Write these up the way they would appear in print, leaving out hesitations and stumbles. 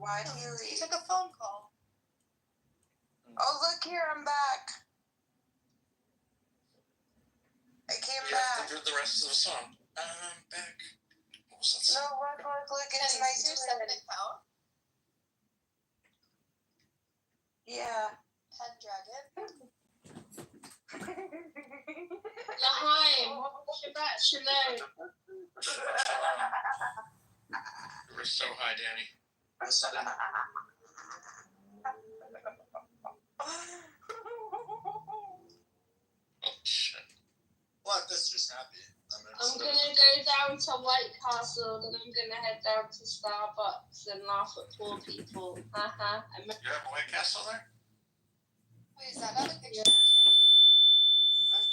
Why did you leave? He took a phone call. Oh, look here, I'm back. I came back. You have to do the rest of the song. I'm back. What was that song? No, look, it's my second account. Yeah. Pendragon. Lahaim, Shabbat Shalom. You were so high, Danny. Oh, shit. What? That's just happy. I'm gonna go down to White Castle, then I'm gonna head down to Starbucks and laugh at poor people. You have a White Castle there? Wait, is that not a picture? Yeah.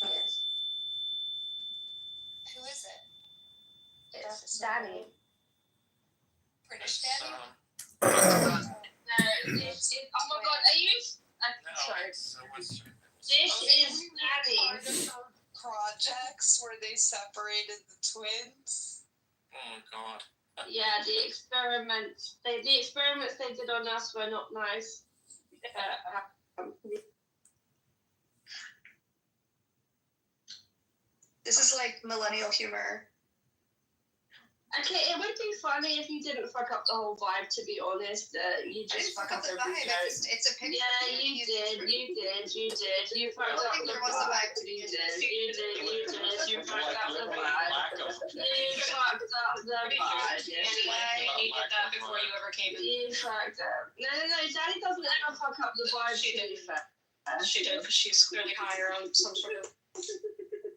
Yes. Who is it? It's Danny. British Danny? No, oh my god, are you? Sorry. This is Danny. Projects where they separated the twins. Oh, God. Yeah, the experiments they did on us were not nice. This is like millennial humor. Okay, it would be funny if you didn't fuck up the whole vibe, to be honest. You just fuck up the every vibe. joke. It's a picture. Yeah, you did. You fucked up the vibe. You did. You fucked up the vibe. You fucked up the vibe. He did that before you ever came in. You fucked up. No, Daddy doesn't ever fuck up the vibe. She did. She did, because she's clearly higher on some sort of...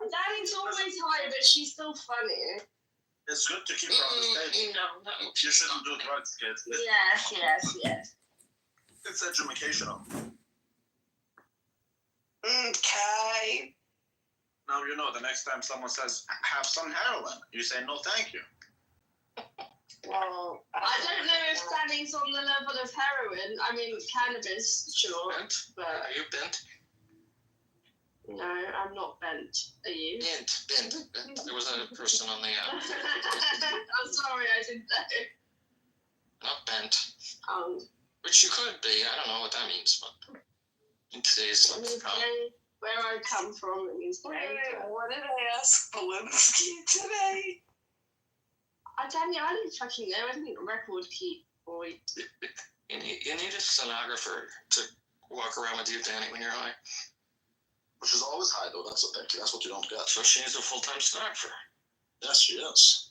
Daddy's always high, but she's still funny. It's good to keep her on the stage. No, You shouldn't do drugs, kids. Yes. It's educational. Okay. Now you know the next time someone says, have some heroin, you say, no, thank you. Well, I don't know if Danny's on the level of heroin. I mean, cannabis, sure. Bent? But Are you bent? no, I'm not bent. Are you? Bent. There was a person on the... I'm sorry, I didn't know. not bent. Which you could be. I don't know what that means, but in today's where I come from, it means what did I ask Belinsky today? Danny, I didn't fucking know. I didn't record keep, boy. You need a stenographer to walk around with you, Danny, when you're high. Which is always high, though. That's what you don't get. So she needs a full-time stenographer. Yes, she is.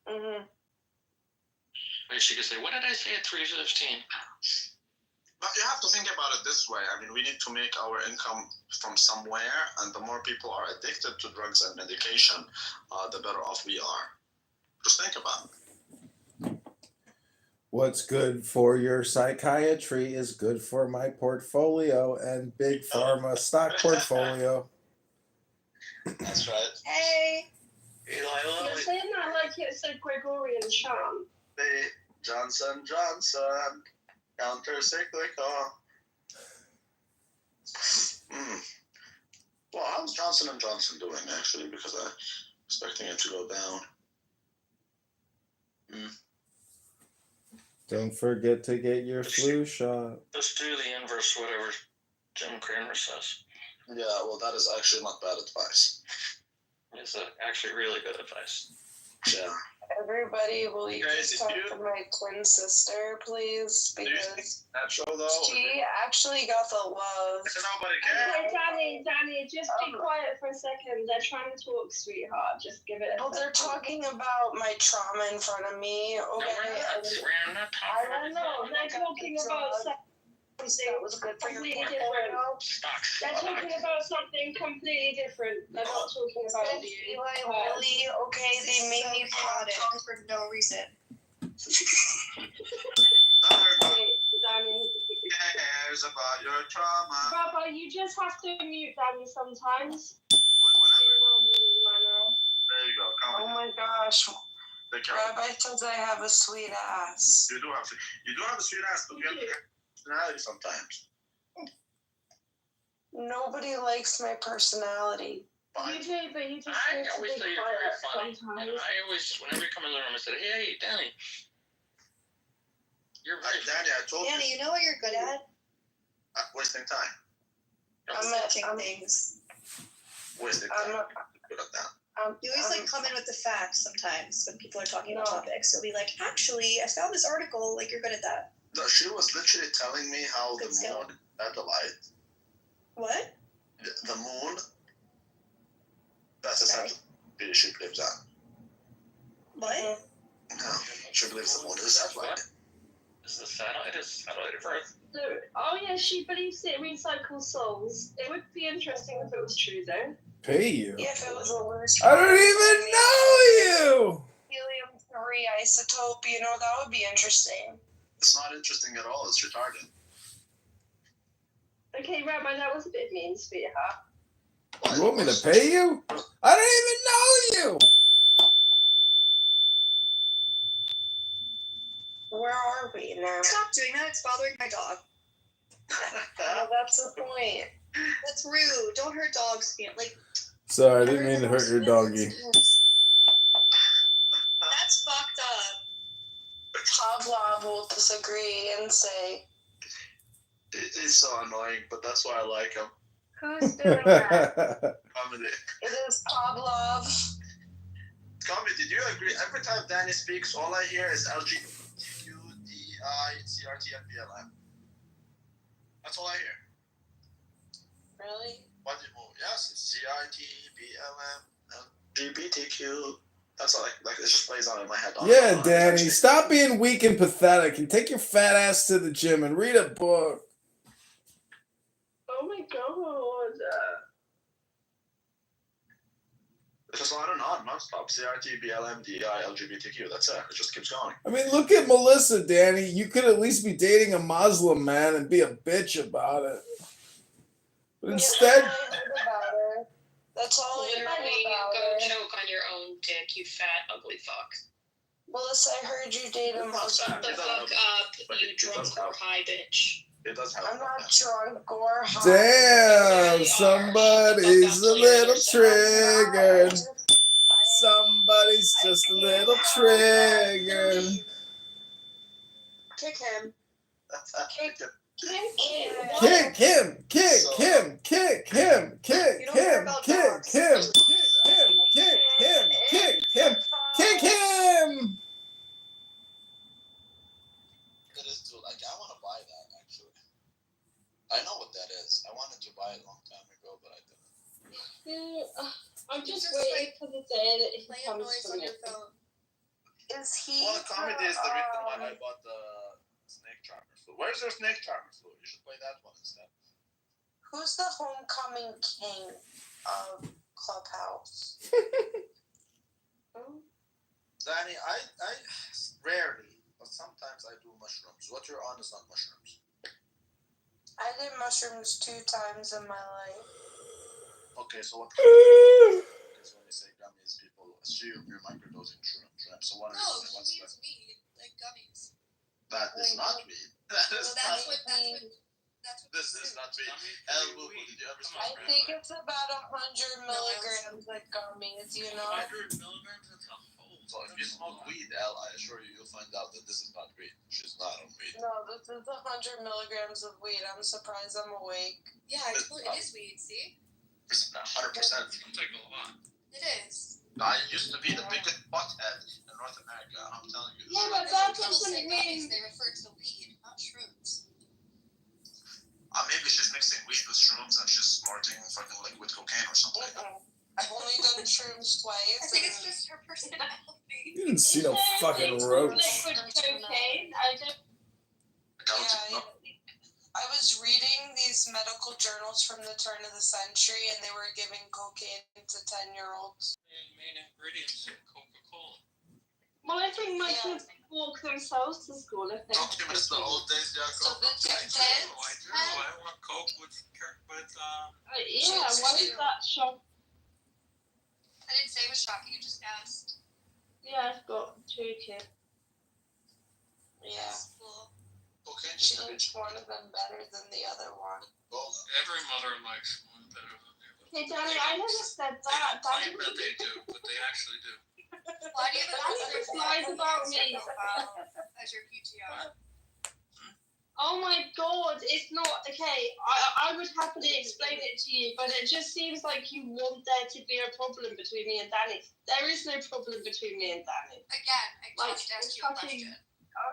Mm-hmm. Maybe she could say, what did I say at 3:15? But you have to think about it this way. I mean, we need to make our income from somewhere, and the more people are addicted to drugs and medication, the better off we are. Just think about it. What's good for your psychiatry is good for my portfolio and Big Pharma stock portfolio. That's right. Hey. You're saying that like it's a Gregorian chant. Hey, Johnson, counter-cyclical. Well, how's Johnson & Johnson doing, actually? Because I'm expecting it to go down. Don't forget to get your flu shot. Just do the inverse, whatever Jim Cramer says. Yeah, well, that is actually not bad advice. It's actually really good advice. Yeah. Everybody, will you Guys, just talk to my twin sister, please? Because natural, though? she actually got the love. Nobody cares. Okay, Danny, just be quiet for a second. They're trying to talk, sweetheart. Just give it a Well, they're talking about my trauma in front of me, okay? No, we're not talking I don't know. They're talking about something that was good for your completely portfolio. different. They're talking about something completely different. They're not talking about you. Eli, Willie, okay, they made me pot it. For no reason. Danny. Cares about your trauma. Baba, you just have to mute Danny sometimes. There you go. Come Oh my gosh. Take care. Rabbi says I have a sweet ass. You do have a sweet ass, but you have personality sometimes. Nobody likes my personality. You do, but you just I need to always be say you're very funny. sometimes. And I always, whenever you come in the room, I say, hey, Danny. You're right. Danny, I told Danny, you. you know what you're good at? Wasting time. Researching things. Wasting time. Good at that. You always like come in with the facts sometimes when people are talking about topics. So be like, actually, I found this article. Like, you're good at that. No, she was literally telling me how Good the skill. moon satellite. What? The moon. That's a Okay. satellite she believes on. What? No, she believes the moon is a satellite. Is the satellite of Earth? So, oh yeah, she believes it recycles souls. It would be interesting if it was true, though. Pay you. Yeah, if it was a loose. I don't even know you. Helium-3 isotope, that would be interesting. It's not interesting at all. It's retarded. Okay, Rabbi, that was a bit mean, sweetheart. You want me to pay you? I don't even know you. Where are we now? Stop doing that. It's bothering my dog. Oh, that's the point. That's rude. Don't hurt dogs. Like, Sorry, I didn't mean to hurt your doggy. that's fucked up. Pavlov will disagree and say, He's so annoying, but that's why I like him. Who's doing that? Comedy. it is Pavlov. Comedy, did you agree? Every time Danny speaks, all I hear is LGBTQ, DEI, CRT, and BLM. That's all I hear. Really? What do you move? Yes, it's CRT, BLM, LGBTQ. That's all like it just plays on in my head. Yeah, Danny, stop being weak and pathetic and take your fat ass to the gym and read a book. Oh my god. It's just on and on, non-stop. CRT, BLM, DEI, LGBTQ. That's it. It just keeps going. I mean, look at Melissa, Danny. You could at least be dating a Muslim man and be a bitch about it. But instead, That's all I know Literally, about go her. choke on your own dick, you fat, ugly fuck. Melissa, I heard you date a Muslim. The fuck up, you drunk or high bitch. It does help. I'm not drunk or high. damn, somebody's a little triggered. Somebody's just a little triggered. Kick him. Kick him, kick him, kick him, kick him, kick him, kick him, kick him, kick him. It is too, like, I want to buy that, actually. I know what that is. I wanted to buy it a long time ago, but I didn't. I'm just waiting for the day that he Play a comes noise from on your it. phone. Is he? Well, comedy is the reason why I bought the Snake Charmer flute. Where's your Snake Charmer flute? You should play that one instead. Who's the homecoming king of Clubhouse? Danny, I rarely, but sometimes I do mushrooms. What you're on is not mushrooms. I did mushrooms 2 times in my life. Okay, so what? Because when you say gummies, people assume you're microdosing shrimp. So what No, is she what's means weed, like gummies. that is not weed. That is Well, not. that's what This is not weed. Elbow, did you ever smoke I weed? think it's about 100 milligrams of gummies, 100 milligrams? That's a whole. So if you smoke weed, El, I assure you, you'll find out that this is not weed. She's not on weed. No, this is 100 milligrams of weed. I'm surprised I'm awake. Yeah, I told you, it is weed, see? It's not 100%. It'll take a lot. It is. I used to be the biggest butthead in North America. I'm telling you. Yeah, but When that people doesn't say mean. gummies, they refer to weed, not shrooms. Maybe she's mixing weed with shrooms and she's snorting fucking liquid cocaine or something. I've only done shrooms twice. I think it's just her personality. You didn't see no fucking roach. Liquid cocaine. I don't. Yeah, I was reading these medical journals from the turn of the century, and they were giving cocaine to 10-year-olds. Main ingredients in Coca-Cola. Well, I think my kids walk themselves to school if they. Don't you miss the old days, So Jacob? the I do. I want Coke with Yeah, what is that shop? I didn't say it was shocking, you just asked. Yeah, I've got 2 kids. Yeah, That's cool. Cocaine she is a likes one of them better than the other one. cola. Every mother likes one better than the other. Hey, Danny, I never said They that. don't claim Danny, that they do, but they actually do. Why do you have Danny just lies about me. as your PTR? Oh my god, it's not okay. I would happily explain it to you, but it just seems like you want there to be a problem between me and Danny. There is no problem between me and Danny. Again, I just asked you a question.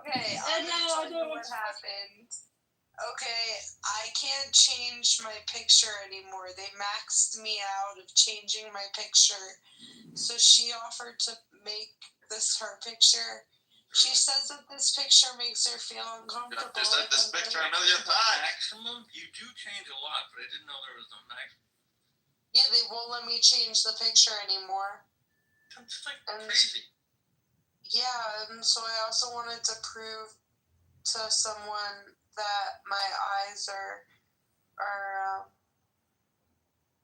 Okay, I know what happened. Okay, I can't change my picture anymore. They maxed me out of changing my picture. So she offered to make this her picture. She says that this picture makes her feel uncomfortable. You said this picture a million times. Maximum? You do change a lot, but I didn't know there was a maximum. Yeah, they won't let me change the picture anymore. That's like crazy. Yeah, and so I also wanted to prove to someone that my eyes are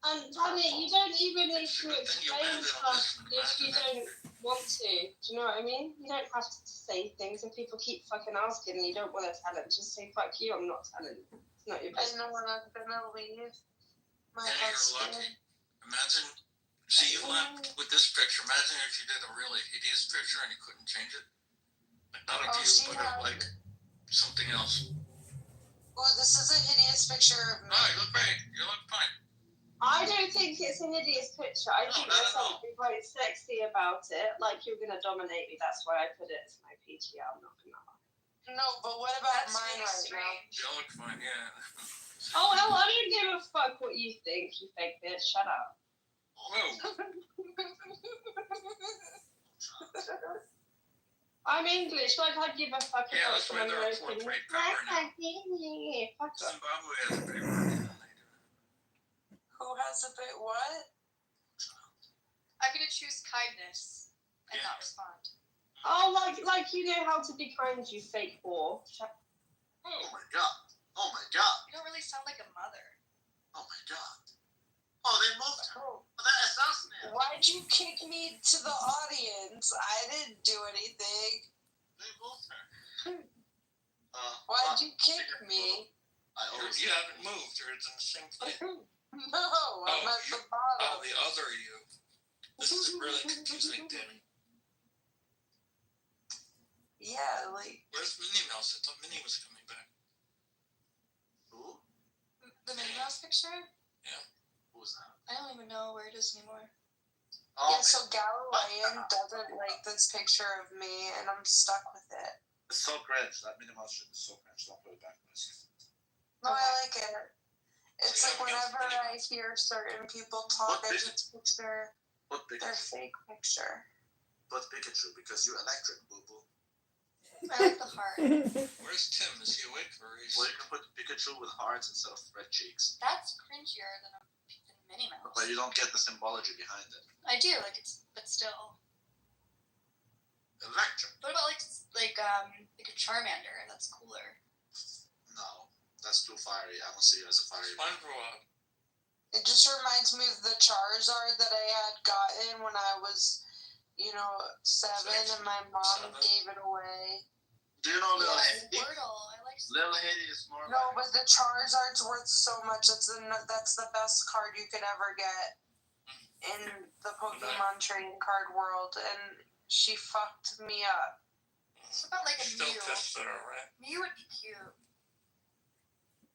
Danny, you don't even need to explain stuff if you don't want to. Do you know what I mean? You don't have to say things, and people keep fucking asking, and you don't want to tell them. Just say, fuck you, I'm not telling you. It's not your business. I know when I'm gonna leave my And you're husband. lucky. Imagine, see, you left with this picture. Imagine if you did a really hideous picture and you couldn't change it. Like, not of you, but of like something else. Oh, this is a hideous picture of me. No, you look great. You look fine. I don't think it's an hideous picture. I think there's something quite sexy about it. Like, you're going to dominate me. That's why I put it as my PTR. I'm not going to lie. No, but what about mine right now? You look fine, yeah. Oh, hell, I don't give a fuck what you think, you fake bitch. Shut up. Whoa. I'm English. Like, I give a fuck Yeah, about that's why they're a fourth-rate power now. Fuck off. Zimbabwe has a big market than they do. Who has a bit what? I'm gonna choose kindness and not respond. Oh, like you know how to be kind, you fake whore. Oh my god. Oh my god. You don't really sound like a mother. Oh my god. Oh, they moved her. Oh, they assassinated. Why'd you kick me to the audience? I didn't do anything. They moved her. Why'd you kick me? You haven't moved. You're in the same place. No, I'm at the bottom. Oh, the other you. This is really confusing, Danny. Yeah, like... Where's Minnie Mouse? I thought Minnie was coming back. Who? The Minnie Mouse picture? Yeah. Who's that? I don't even know where it is anymore. Oh, Yeah, so Galilean doesn't like this picture of me, and I'm stuck with it. it's so cringe. That Minnie Mouse shit is so cringe. Don't put it back, please. No, I like it. It's like whenever I hear certain people talk, I just picture Put their Pikachu. fake picture. Put Pikachu because you're electric, boo boo. I like the heart. Where's Tim? Is he awake or is Well, you can put Pikachu with hearts instead of red cheeks. That's cringier than Minnie Mouse. But you don't get the symbology behind it. I do, but still. Electric. What about like a Charmander? That's cooler. No, that's too fiery. I don't see you as a fiery. SpongeBob? It just reminds me of the Charizard that I had gotten when I was, 7, and my mom gave it away. Do you know Lil Haiti? Wordle. I like. Lil Haiti is more No, but the Charizard's worth so much. That's the best card you could ever get in the Pokemon trading card world, and she fucked me up. What about like a Still Mew? pissed at her, right? Mew would be cute.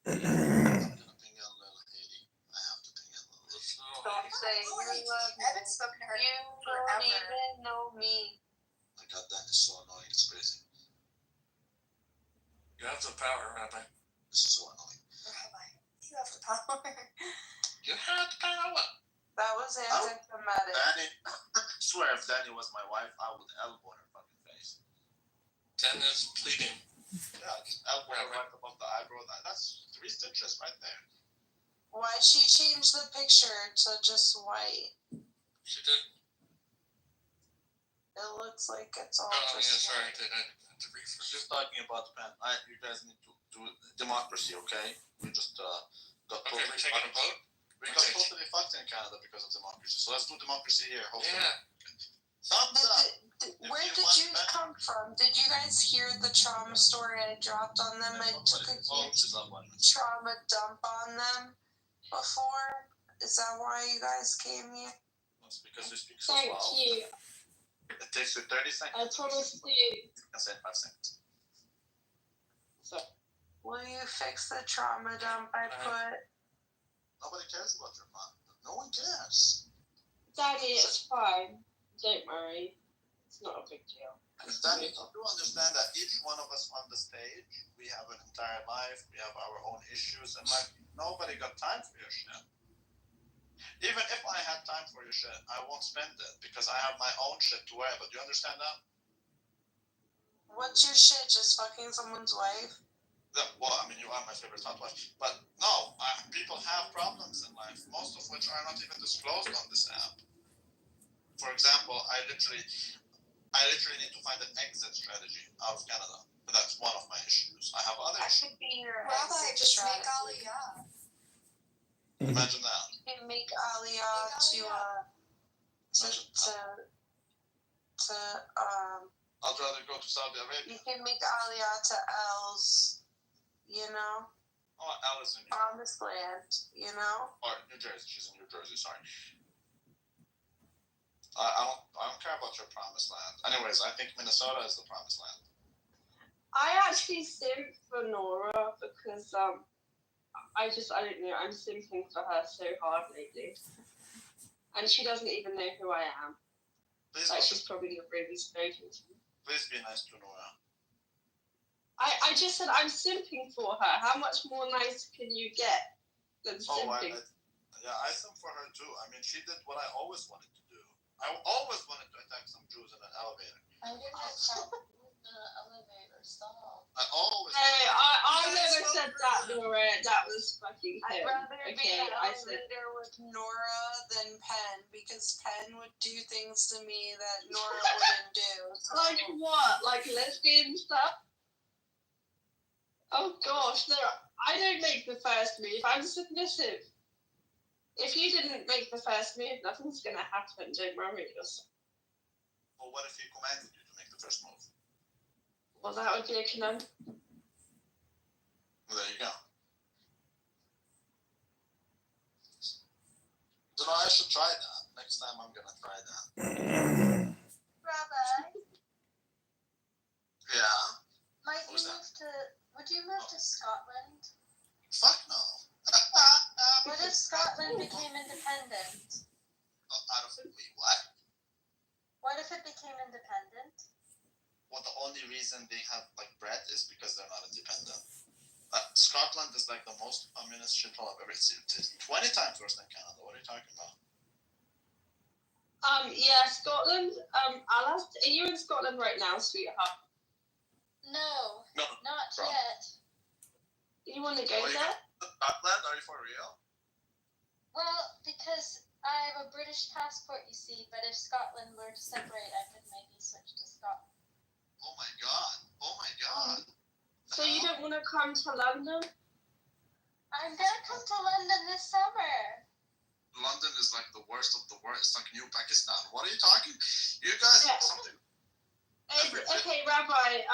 I'm gonna ping in Lil Haiti. I have to ping in Lil Haiti. Don't say you love me. I haven't spoken to her You forever. don't even know me. My god, that is so annoying. It's crazy. You have the power, Rabbi. This is so annoying. Rabbi, you have the power. You have the power. That was anti-Semitic. Danny, I swear if Danny was my wife, I would elbow her fucking face. Dennis pleading. Yeah, just elbow her right above the eyebrow. That's 3 stitches right there. Why'd she change the picture to just white? She did. It looks like it's all Oh, yeah, just sorry. white. I had to refresh. Just talking about the pen. You guys need to do democracy, okay? We just got Okay, we're taking a vote? We got totally fucked in Canada because of democracy. So let's do democracy here. Hopefully. Yeah. Thumbs up. Where did you come from? Did you guys hear the trauma story I dropped on them? I took a huge trauma dump on them before. Is that why you guys came here? That's because you speak so Thank slow. you. It takes you 30 seconds. I promise you. You can say 5 seconds. So, Will you fix the trauma dump I put? Nobody cares about your mom. No one cares. Daddy, it's fine. Don't worry. It's not a big deal. Danny, do understand that each one of us on the stage, we have an entire life, we have our own issues, and like nobody got time for your shit. Even if I had time for your shit, I won't spend it because I have my own shit to worry about. Do you understand that? What's your shit? Just fucking someone's wife? Well, I mean, you are my favorite housewife, but no, people have problems in life, most of which are not even disclosed on this app. For example, I literally need to find an exit strategy out of Canada. But that's one of my issues. I have other issues. Could be your Rabbi, exit just make strategy. Aliyah. Imagine that. You can make Aliyah I'd rather go to Saudi Arabia. you can make Aliyah to L's, you know? Oh, Alice in New York. Promised land, you know? Or New Jersey. She's in New Jersey, sorry. I don't care about your promised land. Anyways, I think Minnesota is the promised land. I actually simp for Nora because I don't know, I'm simping for her so hard lately. And she doesn't even know who I am. She's probably not really spoken to me. Please be nice to Nora. I just said I'm simping for her. How much more nice can you get than simping? I simp for her too. I mean, she did what I always wanted to do. I always wanted to attack some Jews in an elevator. I didn't attack the elevator, stop. I always. Hey, I never said that, Nora. That was fucking I'd him. rather be Okay, an I said. elevator with Nora than Penn because Penn would do things to me that Nora wouldn't do. So. Like what? Like lesbian stuff? Oh gosh, no, I don't make the first move. I'm submissive. If you didn't make the first move, nothing's gonna happen. Don't worry yourself. Well, what if he commanded you to make the first move? Well, that would be a conundrum. Well, there you go. So I should try that. Next time I'm gonna try that. Rabbi, Yeah. Would you move to Scotland? Fuck no. What if Scotland became independent? Out of what? What if it became independent? Well, the only reason they have like bread is because they're not independent. Scotland is like the most communist shithole I've ever seen. It's 20 times worse than Canada. What are you talking about? Yeah, Scotland. Alas, are you in Scotland right now, sweetheart? No, No. not Wrong. yet. You want to go Well, there? Scotland? Are you for real? Well, because I have a British passport, you see, but if Scotland were to separate, I could maybe switch to Scotland. Oh my god. So you don't want to come to London? I'm gonna come to London this summer. London is like the worst of the worst. It's like New Pakistan. What are you talking? You guys Yeah. something. Okay, Rabbi,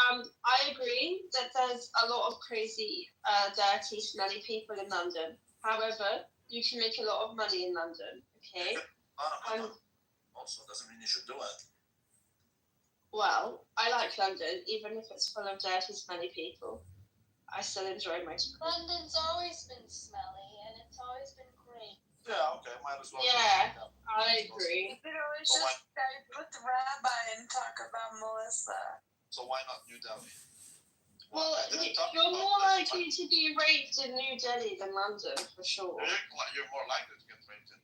I agree that there's a lot of crazy, dirty, smelly people in London. However, you can make a lot of money in London, okay? Also, doesn't mean you should do it. Well, I like London, even if it's full of dirty, smelly people. I still enjoy my time. London's always been smelly, and it's always been great. Yeah, okay, might as well. Yeah, I agree. You could always just Skype with the rabbi and talk about Melissa. So why not New Delhi? Well, you're more likely to be raped in New Delhi than London, for sure. You're more likely to get raped in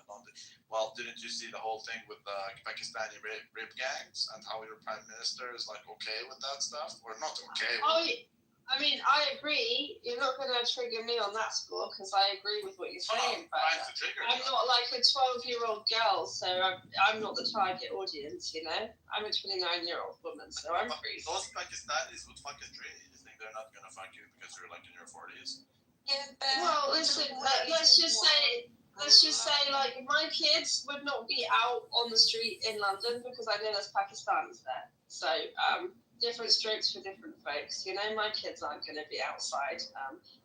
London. Well, didn't you see the whole thing with the Pakistani rape gangs and how your prime minister is like okay with that stuff, or not okay? I mean, I agree. You're not going to trigger me on that score because I agree with what you're saying. But I'm not like a 12-year-old girl, so I'm not the target audience. You know, I'm a 29-year-old woman, so I'm free. Those Pakistanis would fuck a tree. You think they're not gonna fuck you because you're like in your 40s? Yeah, well, listen. Let's just say, like, my kids would not be out on the street in London because I know there's Pakistanis there. So, different strokes for different folks. You know, my kids aren't going to be outside.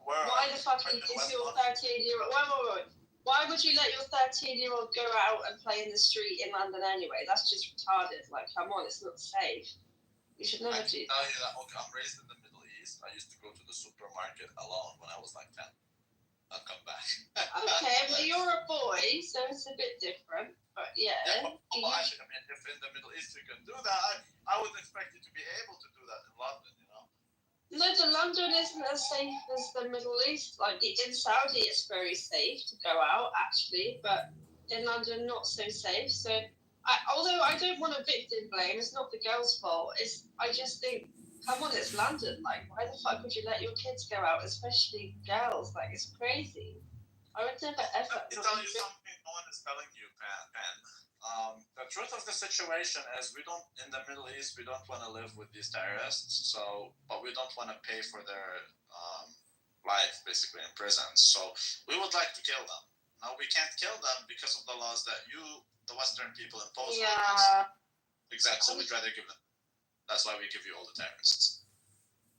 Why the fuck is your 13-year-old? Wait. Why would you let your 13-year-old go out and play in the street in London anyway? That's just retarded. Like, come on, it's not safe. You should never do that. Tell you that. Okay, I'm raised in the Middle East. East, I used to go to the supermarket alone when I was like 10. I'll come back. Okay, well you're a boy, so it's a bit different. But yeah. I mean, if in the Middle East you can do that, I would expect you to be able to do that in London, you know? No, the London isn't as safe as the Middle East. Like in Saudi, it's very safe to go out, actually, but in London, not so safe. So, although I don't want to victim blame, it's not the girls' fault. I just think, come on, it's London. Like, why the fuck would you let your kids go out, especially girls? Like, it's crazy. I would never ever. Let me tell you something no one is telling you, Pen. The truth of the situation is in the Middle East, we don't want to live with these terrorists, but we don't want to pay for their life, basically, in prisons. So we would like to kill them. Now, we can't kill them because of the laws that the Western people, impose on us. Exactly, so we'd rather give them. That's why we give you all the terrorists.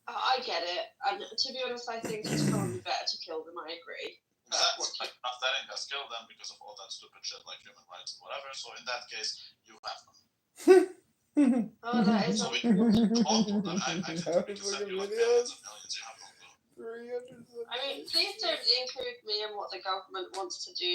I get it. And to be honest, I think it's probably better to kill them, I agree. Exactly. Like, not letting us kill them because of all that stupid shit like human rights and whatever. So in that case, you have them. Oh, that is so we can hold them. I can send you like millions and millions. You have no clue. 300. I mean, please don't include me in what the government wants to do.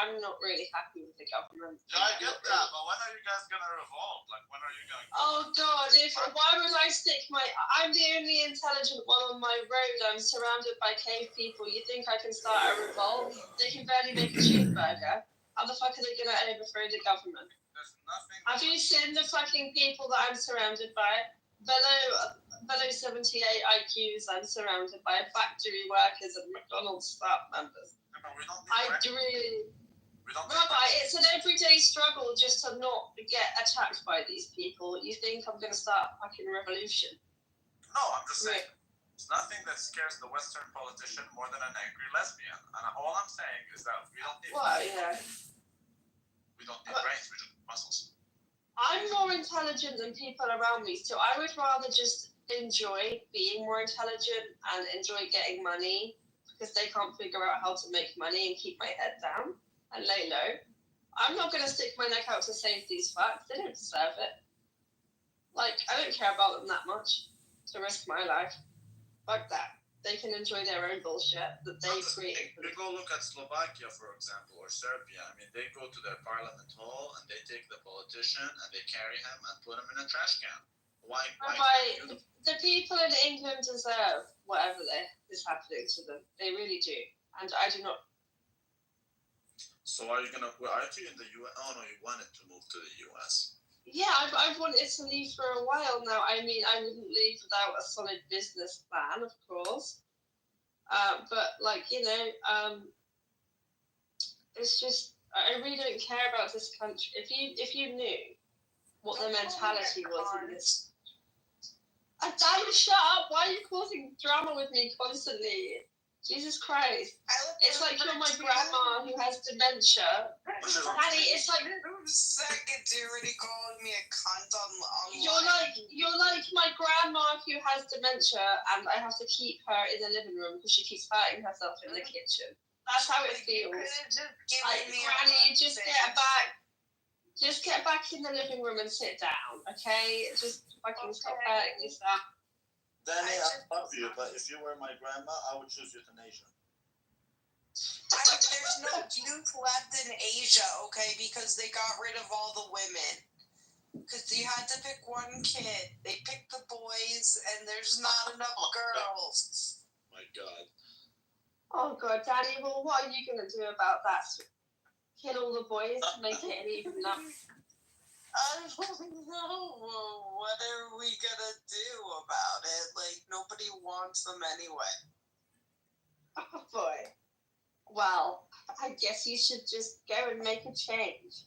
I'm not really happy with the government. Yeah, I get that, but when are you guys gonna revolt? Like, when are you gonna? Oh God! Why would I stick my? I'm the only intelligent one on my road. I'm surrounded by cave people. You think I can start a revolt? They can barely make a cheeseburger. How the fuck are they gonna overthrow the government? There's nothing. Have you seen the fucking people that I'm surrounded by? Below 78 IQs, I'm surrounded by factory workers and McDonald's staff members. No, we don't need Rabbi, it's an everyday struggle just to not get attacked by these people. You think I'm going to start a fucking revolution? No, I'm just saying. There's nothing that scares the Western politician more than an angry lesbian. And all I'm saying is that we don't need we don't need brains, we just need muscles. I'm more intelligent than people around me, so I would rather just enjoy being more intelligent and enjoy getting money because they can't figure out how to make money and keep my head down and lay low. I'm not going to stick my neck out to save these fucks. They don't deserve it. Like, I don't care about them that much to risk my life. Fuck that. They can enjoy their own bullshit that they create. You go look at Slovakia, for example, or Serbia. I mean, they go to their parliament hall and they take the politician and they carry him and put him in a trash can. Why the people in England deserve whatever is happening to them. They really do. And I do not. So are you aren't you in the US? Oh no, you wanted to move to the US. Yeah, I've wanted to leave for a while now. I mean, I wouldn't leave without a solid business plan, of course. But like, it's just I really don't care about this country. If you knew what the mentality was in this. Damn, shut up! Why are you causing drama with me constantly? Jesus Christ! It's like you're my grandma who has dementia. Daddy, it's like second you already called me a cunt on you're like my grandma who has dementia, and I have to keep her in the living room because she keeps hurting herself in the kitchen. That's how it feels. Like, Granny, just get back in the living room and sit down, okay? Just fucking stop hurting yourself. Danny, I love you, but if you were my grandma, I would choose euthanasia. There's no youth left in Asia, okay? Because they got rid of all the women. Because you had to pick one kid. They picked the boys, and there's not enough girls. My God. Oh God, Daddy. Well, what are you gonna do about that? Kill all the boys, make it an even number. I don't know. What are we gonna do about it? Like, nobody wants them anyway. Oh boy. Well, I guess you should just go and make a change.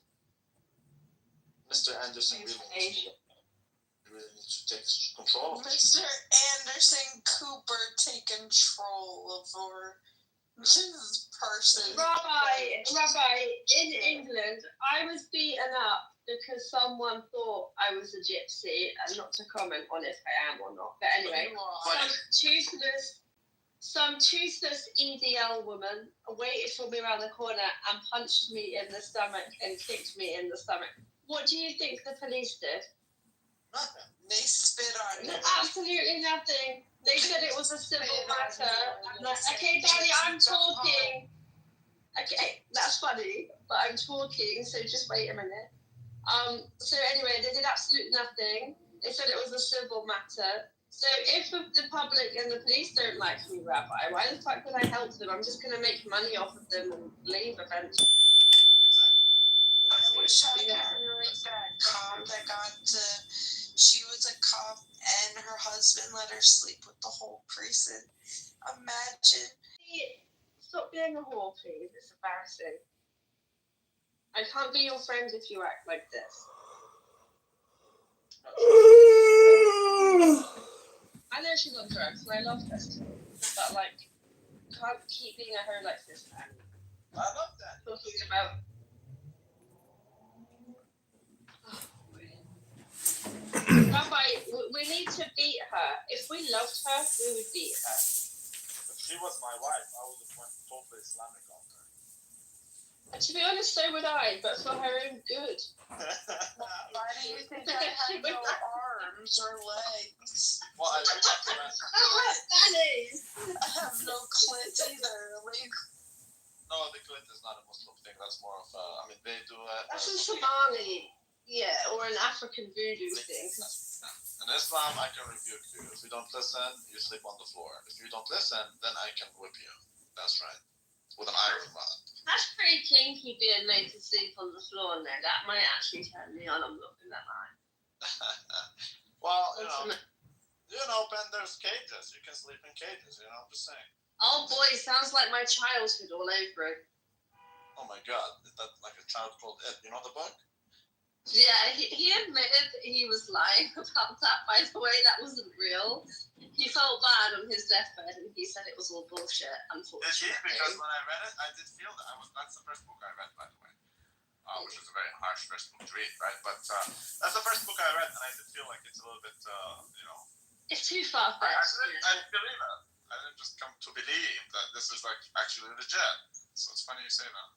Mr. Anderson really needs to take control of this. Mr. Anderson Cooper, take control over this person. Rabbi, in England, I was beaten up because someone thought I was a gypsy, and not to comment on if I am or not. But anyway, some toothless EDL woman waited for me around the corner and punched me in the stomach and kicked me in the stomach. What do you think the police did? Nothing. They spit on you. Absolutely nothing. They said it was a civil matter. I'm like, okay, Daddy, I'm talking. Okay, that's funny, but I'm talking, so just wait a minute. So anyway, they did absolutely nothing. They said it was a civil matter. So if the public and the police don't like me, Rabbi, why the fuck would I help them? I'm just going to make money off of them and leave eventually. I wish I had like that cop that got to. She was a cop and her husband let her sleep with the whole precinct. Imagine. Stop being a whore, please. It's embarrassing. I can't be your friend if you act like this. I know she's on drugs and I love her still, but like, can't keep being a hoe like this, man. I love that. Talking about. Rabbi, we need to beat her. If we loved her, we would beat her. If she was my wife, I would have went totally Islamic on her. And to be honest, so would I, but for her own good. Why do you think I have no arms or legs? Well, I really have to ask. I have no clit either. Like, No, the clit is not a Muslim thing. That's more of a, I mean, they do it. That's a Somali, yeah, or an African voodoo thing. In Islam, I can rebuke you. If you don't listen, you sleep on the floor. If you don't listen, then I can whip you. That's right. With an iron rod. That's pretty kinky being made to sleep on the floor now. That might actually turn me on, I'm not gonna lie. Well, you know, Ben, there's cages. You can sleep in cages, I'm just saying. Oh boy, sounds like my childhood all over it. Oh my god, is that like a child called Ed? You know the book? Yeah, he admitted that he was lying about that, by the way. That wasn't real. He felt bad on his deathbed and he said it was all bullshit, unfortunately. Did he? Because when I read it, I did feel that. That's the first book I read, by the way. Which is a very harsh first book to read, right? But that's the first book I read, and I did feel like it's a little bit, It's too far-fetched. I believe it. I didn't just come to believe that this is like actually legit. So it's funny you say that.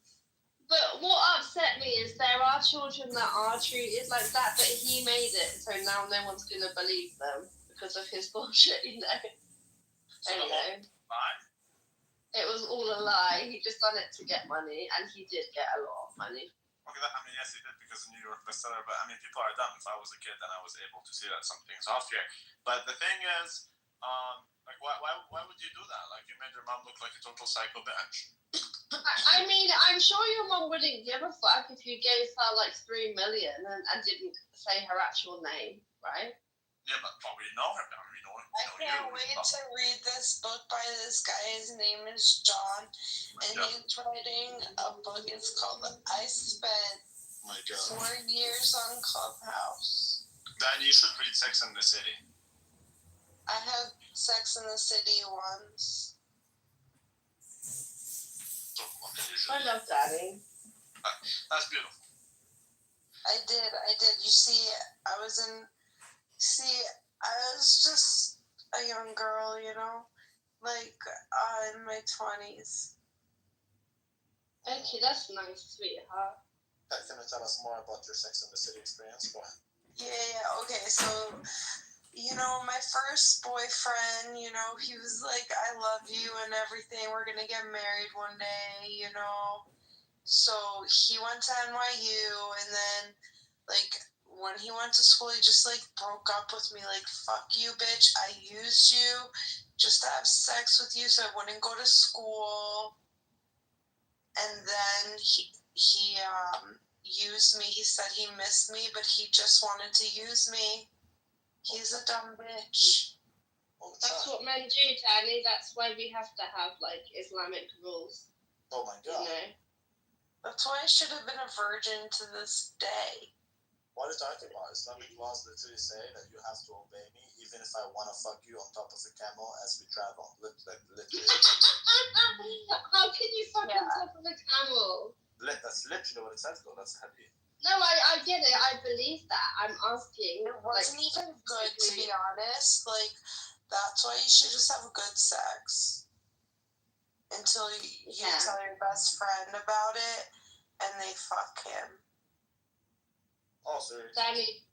But what upset me is there are children that are treated like that, but he made it, so now no one's going to believe them because of his bullshit, So Anyway, Lie? it was all a lie. He just done it to get money, and he did get a lot of money. Okay, I mean, yes, he did because of New York bestseller, but I mean, people are dumb. If I was a kid, then I was able to see that something's off here. But the thing is, like, why would you do that? Like, you made your mom look like a total psycho bitch. I mean, I'm sure your mom wouldn't give a fuck if you gave her like 3 million and didn't say her actual name, right? Yeah, but we know her now. I can't wait to read this book by this guy. His name is John, and he's writing a book. It's called I Spent 4 years on Clubhouse. Then you should read Sex and the City. I had Sex in the City once. I love Daddy. That's beautiful. I did. You see, I was just a young girl, like in my 20s. Okay, that's nice, sweetheart. Can you tell us more about your Sex and the City experience? Go ahead. Yeah, okay, so, my first boyfriend, he was like, I love you and everything, we're gonna get married one day, So he went to NYU, and then, like, when he went to school, he just, like, broke up with me, like, fuck you, bitch, I used you just to have sex with you so I wouldn't go to school. And then he used me. He said he missed me, but he just wanted to use me. He's a dumb bitch. That's what men do, Danny. That's why we have to have, like, Islamic rules. Oh my god. That's why I should have been a virgin to this day. What are you talking about? Islamic laws literally say that you have to obey me even if I want to fuck you on top of a camel as we travel. Literally. How can you fuck on top of a camel? That's literally what it says, though. That's hadith. No, I get it. I believe that. I'm asking. It wasn't even good, to be honest. Like, that's why you should just have good sex. Until you tell your best friend about it, and they fuck him. Oh, sorry. Danny.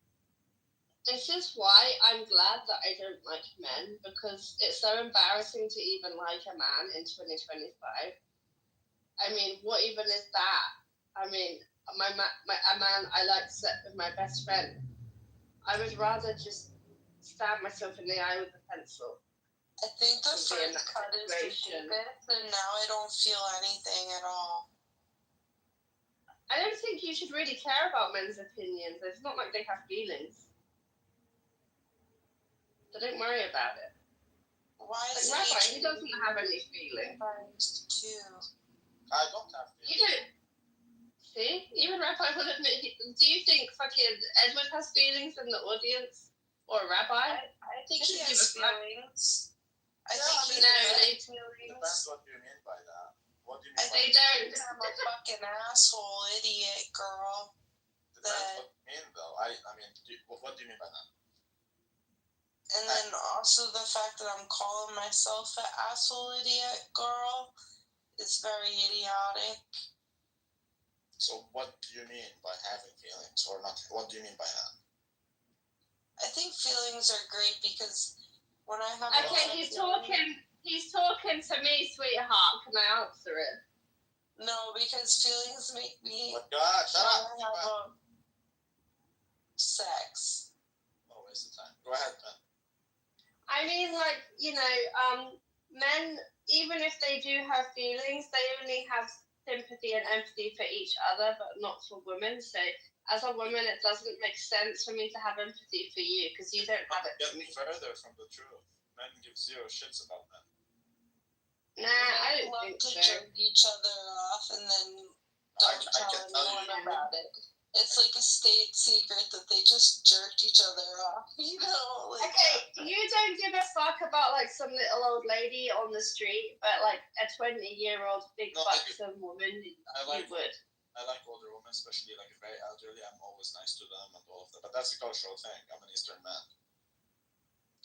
This is why I'm glad that I don't like men, because it's so embarrassing to even like a man in 2025. I mean, what even is that? I mean, a man I like slept with my best friend. I would rather just stab myself in the eye with a pencil. I think the first cut is the deepest, and now I don't feel anything at all. I don't think you should really care about men's opinions. It's not like they have feelings. So don't worry about it. Why is like Rabbi, he doesn't have any feelings. Too. I don't have feelings. You don't. See? Even Rabbi would admit. Do you think fucking Edward has feelings in the audience? Or Rabbi? I think he has feelings. I think he depends what you mean by that. What do you mean they don't. I'm a fucking asshole, idiot, girl. Depends what you mean, though. I mean, what do you mean by that? And then also the fact that I'm calling myself an asshole, idiot, girl is very idiotic. So what do you mean by having feelings or not? What do you mean by that? I think feelings are great because when I have he's talking to me, sweetheart. Can I answer it? No, because feelings make me God, shut up. Have sex. No waste of time. Go ahead, man. I mean, like, men, even if they do have feelings, they only have sympathy and empathy for each other, but not for women. So as a woman, it doesn't make sense for me to have empathy for you because you don't have it. Get me further from the truth. Men give zero shits about men. Nah, I don't think so. Jerk each other off and then don't tell anyone about it. It's like a state secret that they just jerked each other off, you know? Like, okay, you don't give a fuck about, like, some little old lady on the street, but, like, a 20-year-old big buxom woman, you would. I like older women, especially, like, very elderly. I'm always nice to them and all of that. But that's a cultural thing. I'm an Eastern man.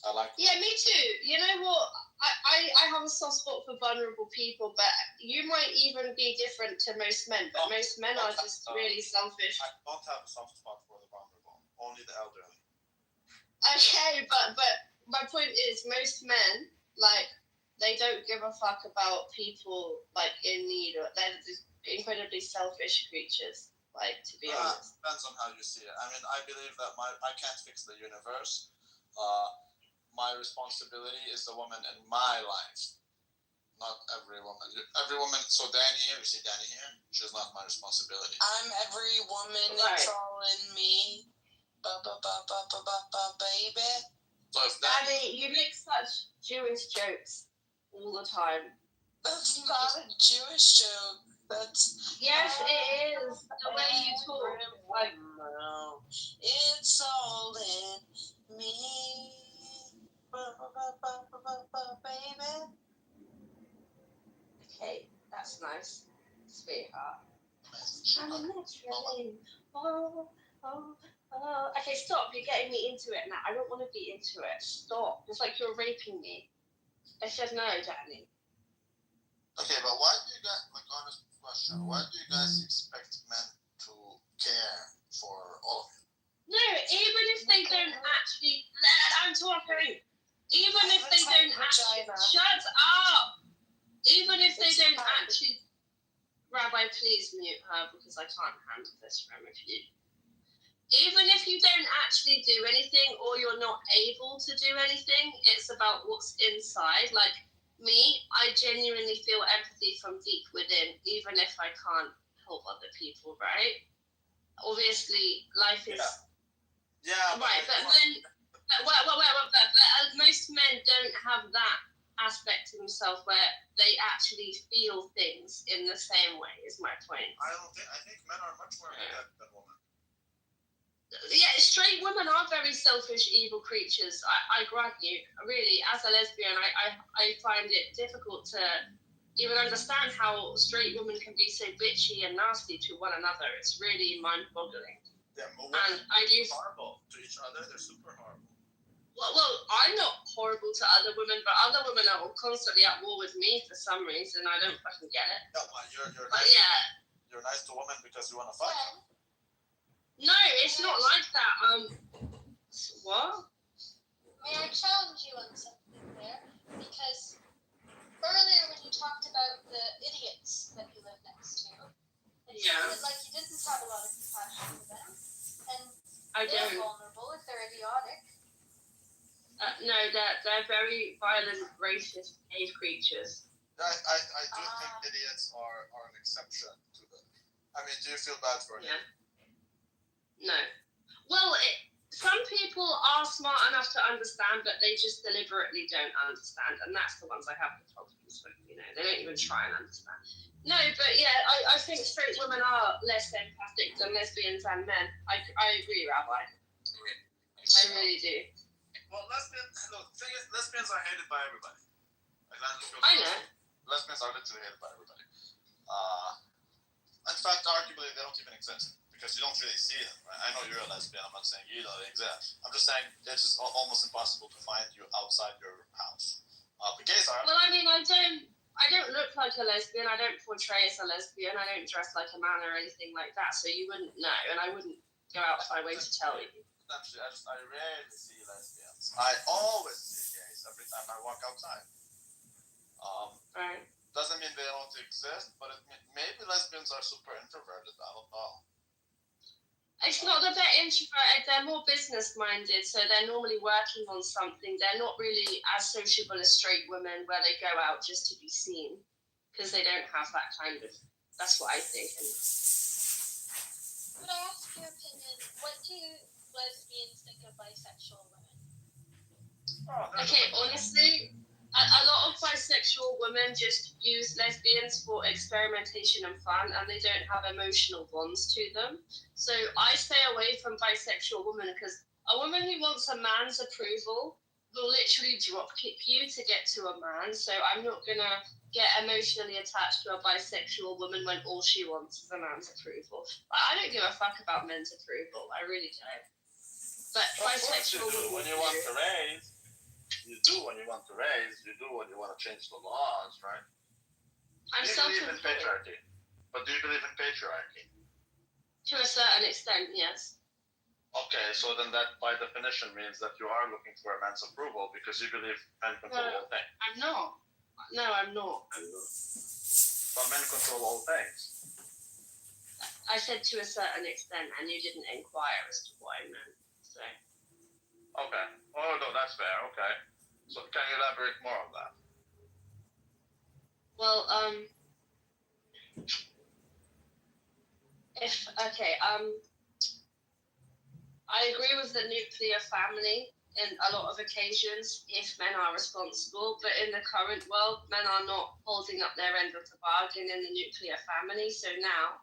I like. Yeah, me too. You know what? I have a soft spot for vulnerable people, but you might even be different to most men. But most men are just really selfish. I don't have a soft spot for the vulnerable. Only the elderly. Okay, but my point is, most men, like, they don't give a fuck about people, like, in need, or they're just incredibly selfish creatures. Like, to be honest. Depends on how you see it. I mean, I believe that I can't fix the universe. My responsibility is the woman in my life, not every woman. Every woman. So Danny here, you see Danny here. She's not my responsibility. I'm every woman. Right. It's all in me. Baby. So if Danny, you make such Jewish jokes all the time. That's not a Jewish joke. That's yes, it is. The way you talk. Like, no, it's all in me. Baby. Okay, that's nice, sweetheart. Okay, stop. You're getting me into it now. I don't want to be into it. Stop. It's like you're raping me. I said no, Danny. Okay, but why do you guys, like, honest question, why do you guys expect men to care for all of you? No, even if they don't actually, I'm talking. Even if they don't actually, shut up. Even if they don't actually, Rabbi, please mute her because I can't handle this from a few. Even if you don't actually do anything or you're not able to do anything, it's about what's inside. Like me, I genuinely feel empathy from deep within, even if I can't help other people, right? Obviously, life is... Yeah, right, but then... most men don't have that aspect to themselves where they actually feel things in the same way, is my point. I think men are much more empathetic than women. Yeah, straight women are very selfish, evil creatures. I grant you. Really, as a lesbian, I find it difficult to even understand how straight women can be so bitchy and nasty to one another. It's really mind-boggling. Yeah, and I use horrible to each other. They're super horrible. Well, I'm not horrible to other women, but other women are constantly at war with me for some reason. I don't fucking get it. Yeah, well, you're but nice. Yeah. You're nice to women because you want to fuck them. No, it's not like that. What? May I challenge you on something there? Because earlier when you talked about the idiots that you live next to, it sounded like you didn't have a lot of compassion for them. And they're vulnerable if they're idiotic. No, they're very violent, racist cave creatures. I do think idiots are an exception to them. I mean, do you feel bad for them? No. Well, some people are smart enough to understand, but they just deliberately don't understand, and that's the ones I have the problems with. You know, they don't even try and understand. No, but yeah, I think straight women are less empathic than lesbians and men. I agree, Rabbi. I really do. Well, lesbians are hated by everybody. I know. Lesbians are literally hated by everybody. In fact, arguably, they don't even exist because you don't really see them. Right? I know you're a lesbian. I'm not saying you don't exist. I'm just saying it's just almost impossible to find you outside your house. But gays are. Well, I mean, I don't look like a lesbian. I don't portray as a lesbian. I don't dress like a man or anything like that. So you wouldn't know, and I wouldn't go out of my way to tell you. Actually, I rarely see lesbians. I always see gays every time I walk outside. Right. Doesn't mean they don't exist, but maybe lesbians are super introverted. I don't know. It's not that they're introverted, they're more business-minded, so they're normally working on something. They're not really as sociable as straight women where they go out just to be seen, because they don't have that kind of, that's what I think. Could I ask your opinion, what do lesbians think of bisexual women? Okay, honestly, a lot of bisexual women just use lesbians for experimentation and fun, and they don't have emotional bonds to them. So I stay away from bisexual women because a woman who wants a man's approval will literally drop kick you to get to a man. So I'm not gonna get emotionally attached to a bisexual woman when all she wants is a man's approval. I don't give a fuck about men's approval. I really don't. But bisexual women. When you want to raise. You do what you want to raise, you do what you want to change the laws, right? I'm do you believe in patriarchy? But do you believe in patriarchy? To a certain extent, yes. Okay, so then that by definition means that you are looking for a man's approval because you believe men control all things. I'm not. No, I'm not. But men control all things. I said to a certain extent, and you didn't inquire as to what I meant. So. Okay. Oh, no, that's fair. Okay. So can you elaborate more on that? Well, I agree with the nuclear family in a lot of occasions if men are responsible, but in the current world, men are not holding up their end of the bargain in the nuclear family. So now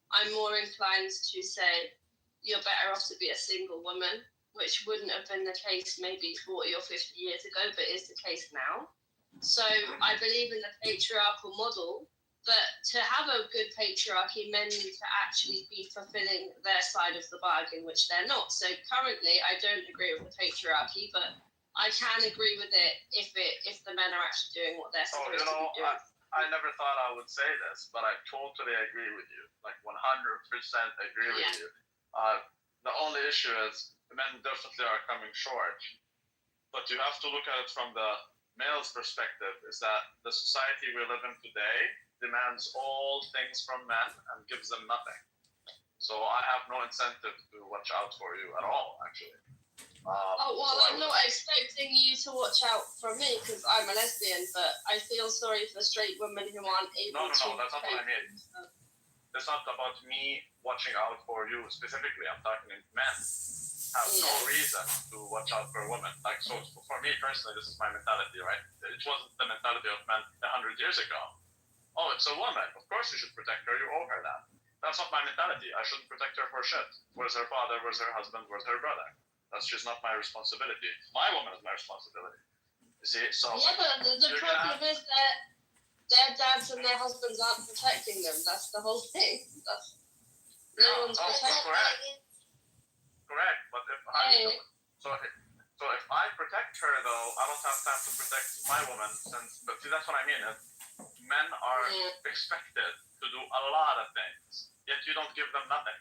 I'm more inclined to say you're better off to be a single woman, which wouldn't have been the case maybe 40 or 50 years ago, but is the case now. So I believe in the patriarchal model, but to have a good patriarchy, men need to actually be fulfilling their side of the bargain, which they're not. So currently, I don't agree with the patriarchy, but I can agree with it if the men are actually doing what they're supposed to be doing. I never thought I would say this, but I totally agree with you. Like 100% agree with you. The only issue is the men definitely are coming short. But you have to look at it from the male's perspective, is that the society we live in today demands all things from men and gives them nothing. So I have no incentive to watch out for you at all, actually. I'm not expecting you to watch out for me because I'm a lesbian, but I feel sorry for straight women who aren't able to... No, that's not what I mean. It's not about me watching out for you specifically. I'm talking men have no reason to watch out for a woman. Like, so for me personally, this is my mentality, right? It wasn't the mentality of men 100 years ago. Oh, it's a woman. Of course you should protect her. You owe her that. That's not my mentality. I shouldn't protect her for shit. Where's her father? Where's her husband? Where's her brother? That's just not my responsibility. My woman is my responsibility. You see? So yeah, but the problem is that their dads and their husbands aren't protecting them. That's the whole thing. No one's protecting them. Correct. But if if I protect her, though, I don't have time to protect my woman. But see, that's what I mean. Men are expected to do a lot of things, yet you don't give them nothing.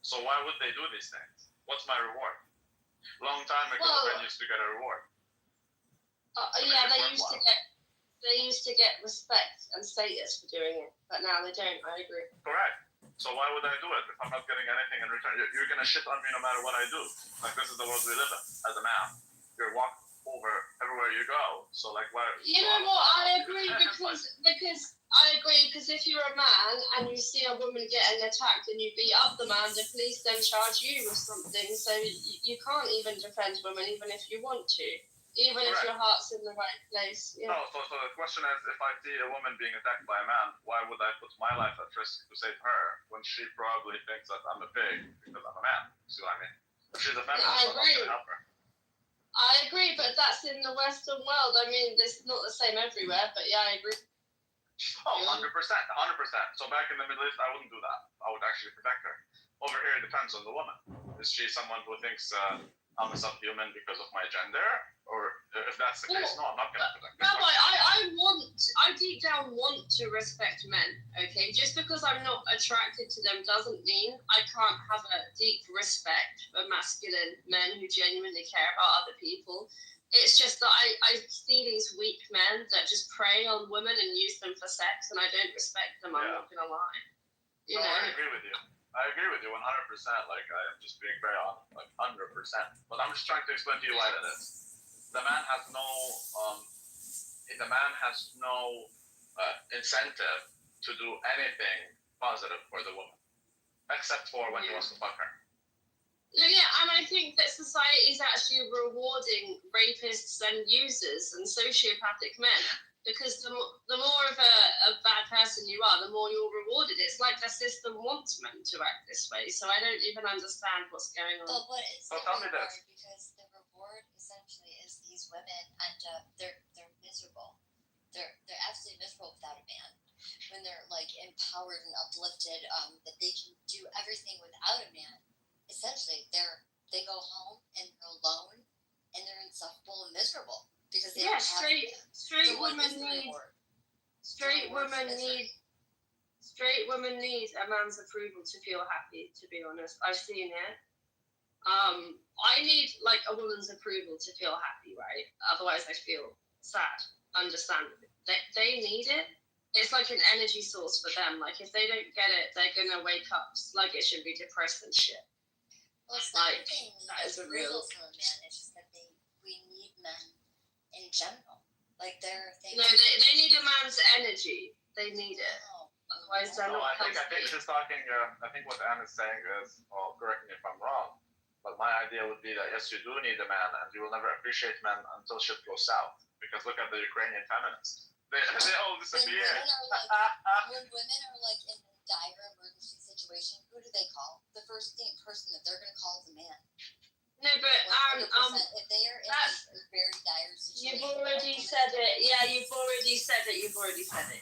So why would they do these things? What's my reward? Long time ago, Well, men used to get a reward. yeah, they used to get respect and status for doing it, but now they don't. I agree. Correct. So why would I do it if I'm not getting anything in return? You're gonna shit on me no matter what I do. Like, this is the world we live in as a man. You're walked over everywhere you go. So like, why? You know what? I agree because if you're a man and you see a woman getting attacked and you beat up the man, the police then charge you with something. So you can't even defend women even if you want to. Even if your heart's in the right place. Yeah. No, so the question is, if I see a woman being attacked by a man, why would I put my life at risk to save her when she probably thinks that I'm a pig because I'm a man? See what I mean? If she's a feminist, I'm not going to help her. I agree, but that's in the Western world. I mean, it's not the same everywhere, but yeah, I agree. Oh, 100%. So back in the Middle East, I wouldn't do that. I would actually protect her. Over here, it depends on the woman. Is she someone who thinks I'm a subhuman because of my gender? Or if that's the case, no, I'm not going to protect her. Rabbi, I deep down want to respect men, okay? Just because I'm not attracted to them doesn't mean I can't have a deep respect for masculine men who genuinely care about other people. It's just that I see these weak men that just prey on women and use them for sex, and I don't respect them, I'm not going to lie. You know? I agree with you. I agree with you 100%. Like, I'm just being very honest, like 100%. But I'm just trying to explain to you why that is. The man has no incentive to do anything positive for the woman, except for when he wants to fuck her. No, yeah, and I think that society is actually rewarding rapists and users and sociopathic men. Because the more of a bad person you are, the more you're rewarded. It's like the system wants men to act this way, so I don't even understand what's going on. But what is the reward? Because the reward essentially is these women end up they're miserable. They're absolutely miserable without a man. When they're like empowered and uplifted, that they can do everything without a man. Essentially, they go home and they're alone and they're insufferable and miserable. Because they straight women need a man's approval to feel happy. To be honest, I've seen it. I need like a woman's approval to feel happy, right? Otherwise, I feel sad. Understandably, they need it. It's like an energy source for them. Like if they don't get it, they're gonna wake up sluggish and be depressed and shit. Well, it's not like that is approval from a man. It's just that we need men. In general, like their thing. No, they need a man's energy. They need it. Otherwise, they're not. I think she's talking. I think what Anne is saying is, well, correct me if I'm wrong, but my idea would be that yes, you do need a man, and you will never appreciate men until shit goes south. Because look at the Ukrainian feminists; they all disappear. When women are like in a dire emergency situation, who do they call? The first person that they're going to call is a man. No, but if they are in a very dire situation, you've already said it. Yeah, you've already said it.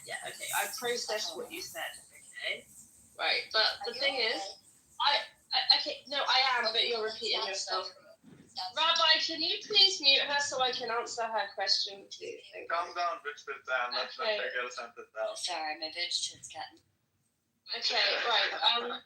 Yeah, okay. I processed what you said. Okay, right. But the thing is, I am. But you're repeating yourself. Rabbi, can you please mute her so I can answer her question, please? Calm down, bitch. Let's take a sentence down. Sorry, my bitch is gotten. Okay, right.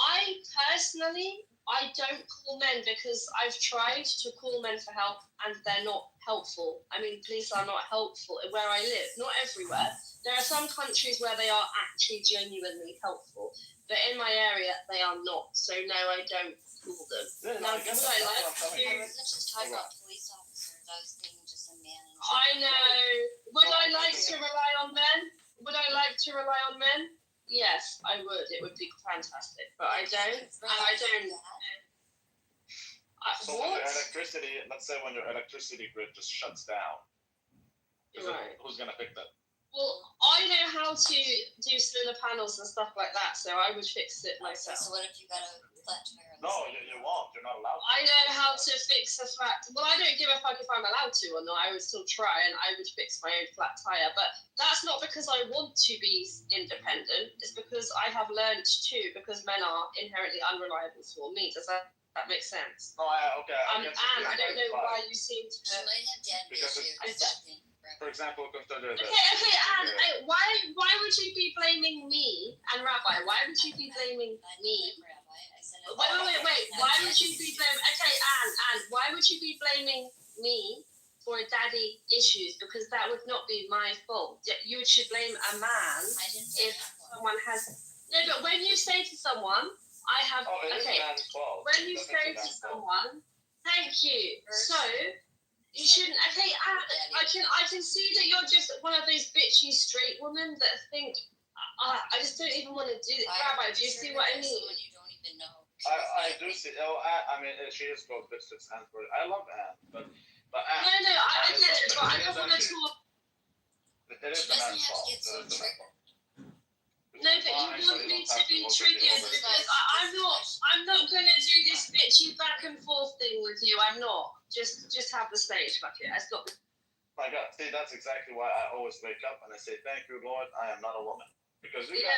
I personally. I don't call men because I've tried to call men for help and they're not helpful. I mean, police are not helpful where I live, not everywhere. There are some countries where they are actually genuinely helpful, but in my area, they are not. So no, I don't call them. I wasn't just talking about police officers. I was thinking just a man. I know. Would I like to rely on men? Yes, I would. It would be fantastic, but I don't. And I don't. So when the electricity, let's say when your electricity grid just shuts down, who's gonna pick that? Well, I know how to do solar panels and stuff like that, so I would fix it myself. So what if you got a flat tire? No, you won't. You're not allowed to. I know how to fix a flat. Well, I don't give a fuck if I'm allowed to or not. I would still try, and I would fix my own flat tire. But that's not because I want to be independent. It's because I have learned to. Because men are inherently unreliable for me. Does that make sense? No, okay. And I don't know why you seem to. She might have daddy issues. For example, consider this. Okay, Anne. Why would you be blaming me and Rabbi? Why would you be blaming me? Rabbi, I said Wait. Why would you be blaming? Okay, Anne, why would you be blaming me for daddy issues? Because that would not be my fault. You should blame a man if someone has. No, but when you say to someone, I have. Okay. When you say to someone, thank you. So. You shouldn't. Okay, I can see that you're just one of those bitchy straight women that think. I just don't even want to do it. Rabbi, do you see what I mean? You don't even know. I do see. I mean, she is called bitch. It's Anne. I love Anne, but Anne. No, I get it, but I don't want to talk. It is the man's fault. No, but you want me to be triggered because I'm not gonna do this bitchy back and forth thing with you. I'm not. Just have the stage, fuck it. I stop. My God, see, that's exactly why I always wake up and I say, "Thank you, Lord, I am not a woman." Because we yeah.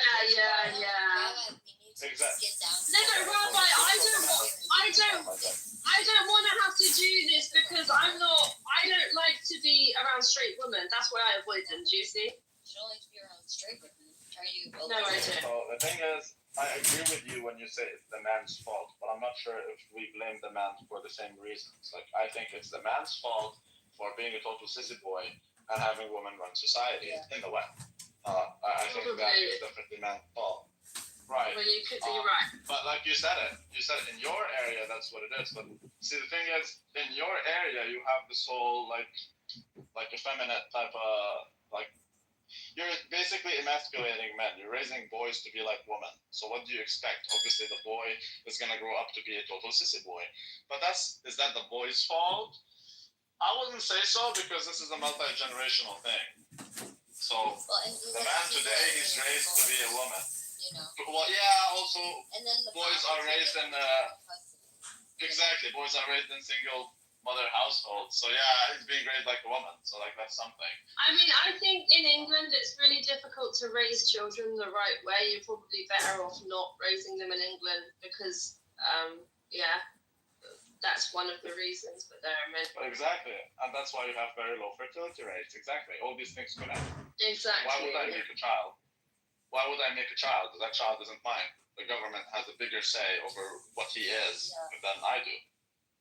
Exactly. No, but Rabbi, I don't want to have to do this because I don't like to be around straight women. That's why I avoid them. Do you see? You don't like to be around straight women. Are you? No, I don't. So the thing is, I agree with you when you say it's the man's fault, but I'm not sure if we blame the man for the same reasons. Like, I think it's the man's fault for being a total sissy boy and having women run society in the West. I think that is definitely man's fault. Right. Well, you could be right. But like you said it in your area, that's what it is. But see, the thing is, in your area, you have this whole like effeminate type of like. You're basically emasculating men. You're raising boys to be like women. So what do you expect? Obviously, the boy is gonna grow up to be a total sissy boy. But is that the boy's fault? I wouldn't say so because this is a multi-generational thing. So the man today is raised to be a woman. You know. Well, yeah. Also, and then boys are raised in boys are raised in single mother household. So yeah, he's being raised like a woman. So like that's something. I mean, I think in England it's really difficult to raise children the right way. You're probably better off not raising them in England because, that's one of the reasons. But there are many. Exactly, and that's why you have very low fertility rates. Exactly, all these things connect. Exactly. Why would I make a child? Why would I make a child? That child isn't mine. The government has a bigger say over what he is than I do.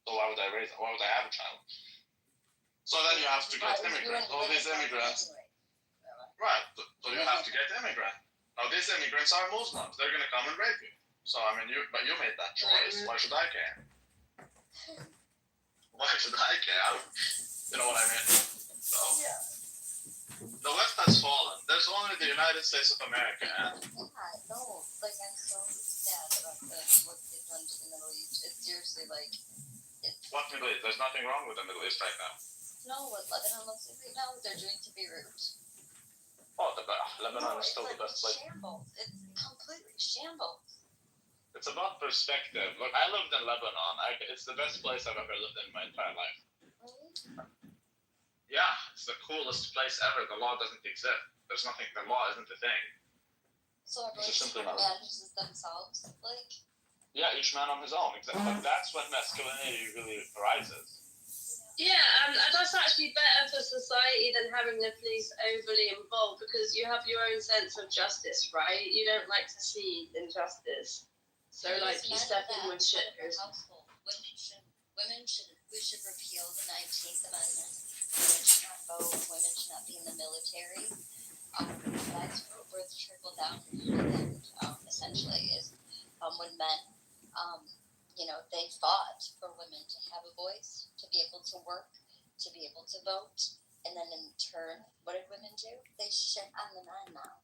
So why would I raise him? Why would I have a child? So then you have to get immigrants. All these immigrants. Right. So you have to get immigrants. Now these immigrants are Muslims. They're going to come and rape you. So I mean, you made that choice. Why should I care? Why should I care? You know what I mean? So the West has fallen. There's only the United States of America. And no. Like I'm so sad about what they've done to the Middle East. It's seriously like. What Middle East? There's nothing wrong with the Middle East right now. No, what Lebanon looks like right now, what they're doing to Beirut. Oh, Lebanon is still the best place. Shambles. It's completely shambles. It's about perspective. Look, I lived in Lebanon. It's the best place I've ever lived in my entire life. Really? Yeah, it's the coolest place ever. The law doesn't exist. There's nothing. The law isn't a thing. So everyone just manages themselves, like. Yeah, each man on his own. Exactly. But that's when masculinity really arises. Yeah, that's actually better for society than having the police overly involved because you have your own sense of justice, right? You don't like to see injustice. So, like, you step in when shit goes. We should repeal the 19th Amendment. Women should not vote. Women should not be in the military. That's where the trickle down essentially is when men, they fought for women to have a voice, to be able to work, to be able to vote, and then in turn, what did women do? They shit on the men now.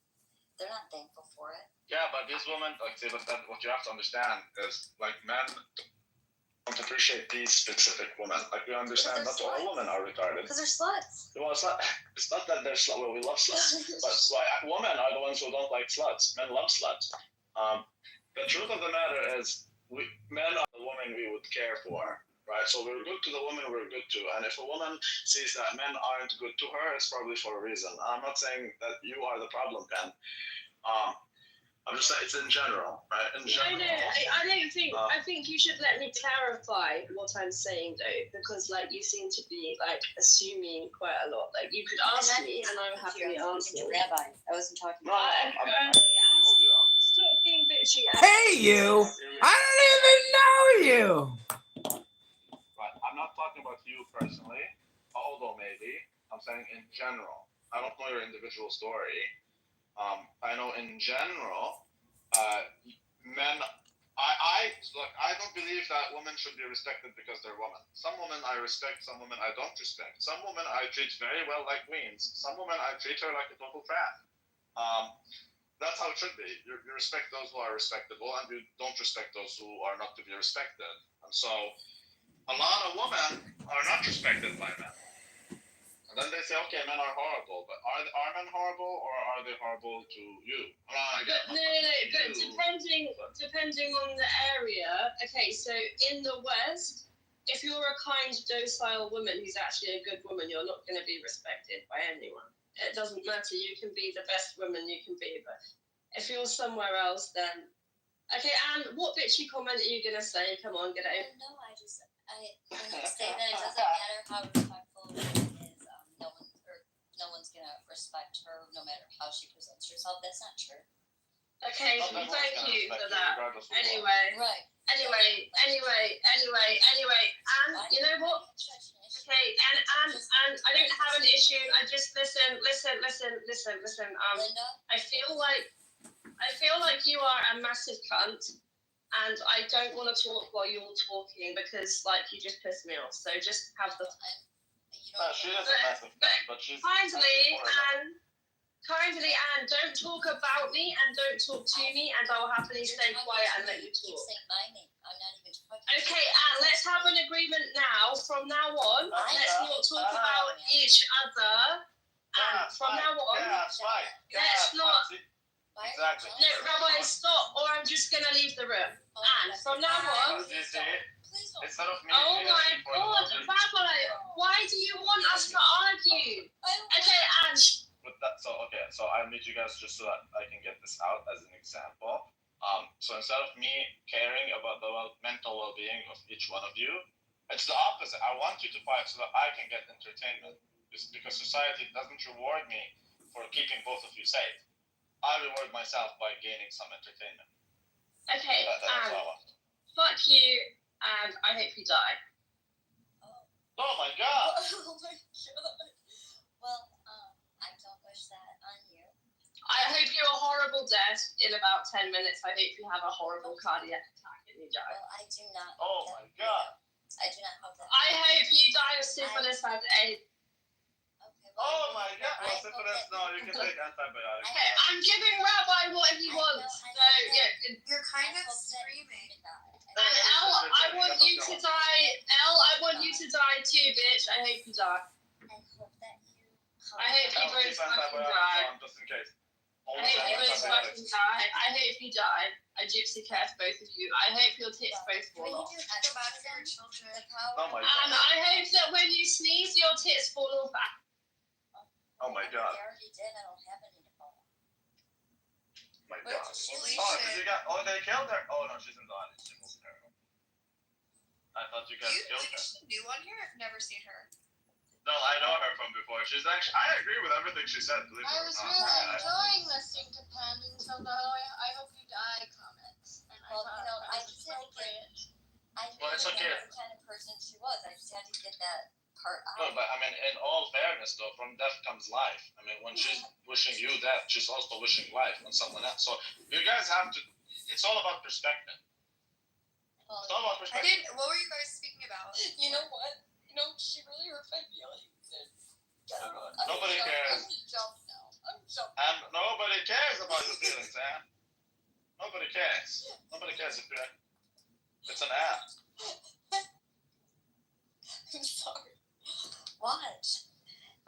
They're not thankful for it. Yeah, but these women, what you have to understand is, like, men don't appreciate these specific women. Like, we understand not all women are retarded. Because they're sluts. Well, it's not that they're sluts. Well, we love sluts. But women are the ones who don't like sluts. Men love sluts. The truth of the matter is, men are the women we would care for, right? So we're good to the woman we're good to. And if a woman sees that men aren't good to her, it's probably for a reason. I'm not saying that you are the problem, Ken. I'm just saying it's in general, right? In general. No, I don't think. I think you should let me clarify what I'm saying, though, because like you seem to be like assuming quite a lot. Like you could ask me, and I would happily answer. Rabbi, I wasn't talking. No, I told you that. Stop being a bit bitchy. Hey, you! I don't even know you! Right. I'm not talking about you personally, although maybe. I'm saying in general. I don't know your individual story. I know in general, men. Look. I don't believe that women should be respected because they're women. Some women I respect, some women I don't respect. Some women I treat very well like queens. Some women I treat her like a total crap. That's how it should be. You respect those who are respectable, and you don't respect those who are not to be respected. And so, a lot of women are not respected by men. And then they say, okay, men are horrible. But are men horrible, or are they horrible to you? But depending on the area. Okay, so in the West, if you're a kind, docile woman who's actually a good woman, you're not going to be respected by anyone. It doesn't matter. You can be the best woman you can be, but if you're somewhere else, then okay. And what bitchy comment are you going to say? Come on, get out. No, when you say that it doesn't matter how respectful a woman is, no one's gonna respect her no matter how she presents herself. That's not true. Okay, thank you for that. Anyway, Right. Anyway, and you know what? Okay, and I don't have an issue. I just listen. Linda? I feel like you are a massive cunt, and I don't want to talk while you're talking because like you just piss me off. So just have the She is a massive cunt, but she's kindly, Anne, don't talk about me and don't talk to me, and I'll happily stay quiet and let you Keep talk. saying my name. I'm not even talking. Okay, Anne, let's have an agreement now. From now on, let's not talk about each other. And from now on, let's not. Exactly. No, Rabbi, stop, or I'm just gonna leave the room. And from now on. Please don't. Instead of me. Oh my God, Rabbi, why do you want us to argue? Okay, Anne. So I'll meet you guys just so that I can get this out as an example. So instead of me caring about the mental well-being of each one of you, it's the opposite. I want you to fight so that I can get entertainment. It's because society doesn't reward me for keeping both of you safe. I reward myself by gaining some entertainment. Okay, That's all I want. fuck you, and I hope you die. Oh my God! Oh my God. Well, I don't wish that on you. I hope you're a horrible death in about 10 minutes. I hope you have a horrible cardiac attack and you die. Well, I do not. Oh my God! I do not hope that. I hope you die of syphilis and AIDS. Okay, well, Oh my God! Well, syphilis, no, you can take antibiotics. Okay, I'm giving Rabbi what he wants. So, yeah. You're kind of I hope that screaming. you die. And Elle, I want you to die. Elle, I want you to die too, bitch. I hope you die. I hope that you. I hope you both Keep fucking antibiotics die. on just in case. I hope you both fucking die. I hope you die. I gypsy curse both of you. I hope your tits both When fall you off. do Think about it for your children. the power. Oh my God. And I hope that when you sneeze, your tits fall off. Oh my God. They already did. I don't have any to fall. My Wait, God. holy Oh, they killed her? Oh no, she's in the audience. She moved her. I thought you guys killed her. She's new on here? I've never seen her. No, I know her from before. She's actually, I agree with everything she said. Believe I it or was not. really enjoying listening to Pen until the I hope you die comments. And Well, I thought I it was just had to appropriate. Well, it's okay. That's the kind of person she was. I just had to get that part No, out. but I mean, in all fairness, though, from death comes life. I mean, when she's wishing you death, she's also wishing life on someone else. So you guys have to. It's all about perspective. Well, It's all about I perspective. didn't. What were you guys speaking about? you know what? She really hurt my feelings. Nobody cares. I'm gonna jump now. I'm jumping. And nobody cares about your feelings, Anne. Nobody cares. Nobody cares if you're. It's an app. I'm sorry. What?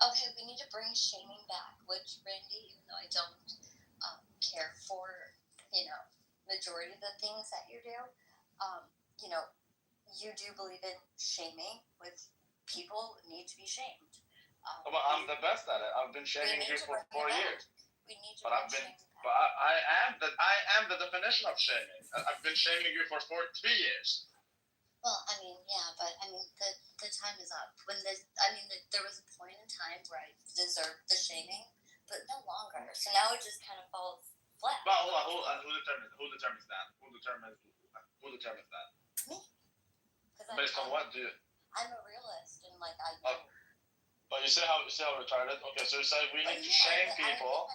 Okay, we need to bring shaming back, which Randy, even though I don't care for, majority of the things that you do, you do believe in shaming with people who need to be shamed. Well, I'm the best at it. I've been shaming you for 4 years. We need to But I've bring been, shaming but back. I am the definition of shaming. I've been shaming you for 3 years. Well, the time is up. There was a point in time where I deserved the shaming, but no longer. So now it just kind of falls flat. But hold on, who determines that? Who determines that? Me. Based on what? I'm a realist, and like I know. But you see how retarded? Okay, so you're saying we need to shame people.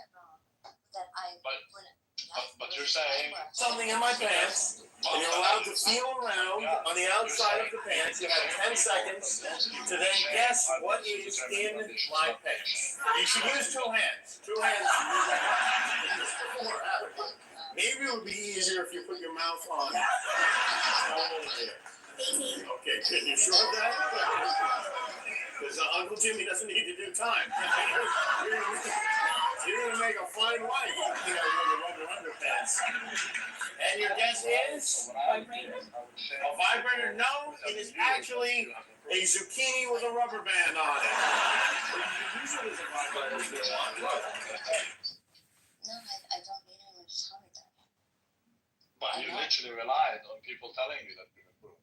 But you're saying something in my pants, and you're allowed to feel around on the outside of the pants. You have 10 seconds to then guess what is in my pants. You should use two hands. Maybe it would be easier if you put your mouth on. Okay, good. You sure of that? Because Uncle Jimmy doesn't need to do time. You're going to make a fine wife, with the rubber underpants. And your guess is? Vibrator? A vibrator? No, it is actually a zucchini with a rubber band on it. You use it as a vibrator if you want. No, I don't need anyone to tell me that. But you literally relied on people telling you that we were cool.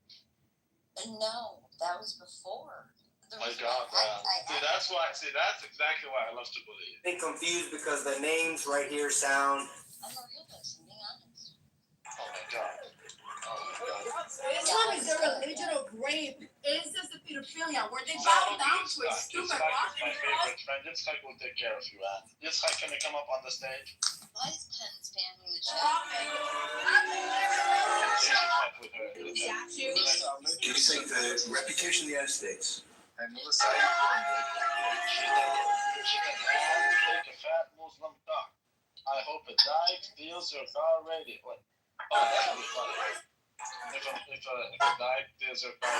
No, that was before. My God, man. That's exactly why I love to bully you. I'm confused because the names right here sound. I'm a realist, I'm being honest. Oh my God. It's not is a religion of rape. It's just a pedophilia where they bow down to a stupid rock. My favorite friend. Yitzhak will take care of you, man. Yitzhak, can you come up on the stage? Why is Penn spamming the chat? Statue. Do you think the reputation of the United States? And Melissa, how you doing? She can take a fat Muslim cock. I hope it dies, steals your car radio. What? Oh, that would be funny. If a dike steals your car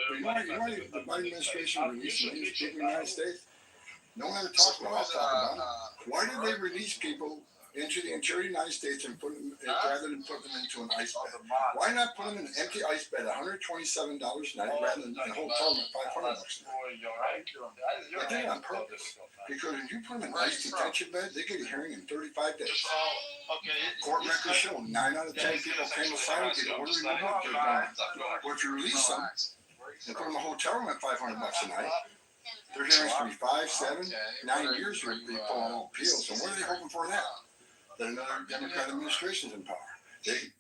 You know the Biden administration released people in the United States? No one ever talks about it. Why did they release people into the interior of the United States and put them, rather than put them into an ice bed? Why not put them in an empty ice bed, $127 a night, rather than a hotel at $500 a night? I did it on purpose. Because if you put them in an ice detention bed, they get a hearing in 35 days. Court records show 9 out of 10 people came to sign it, or remove their gun. Or if you release them and put them in a hotel room at $500 a night, their hearings can be 5, 7, 9 years for they pull all appeals. So what are they hoping for now? That another Democrat administration is in power. His game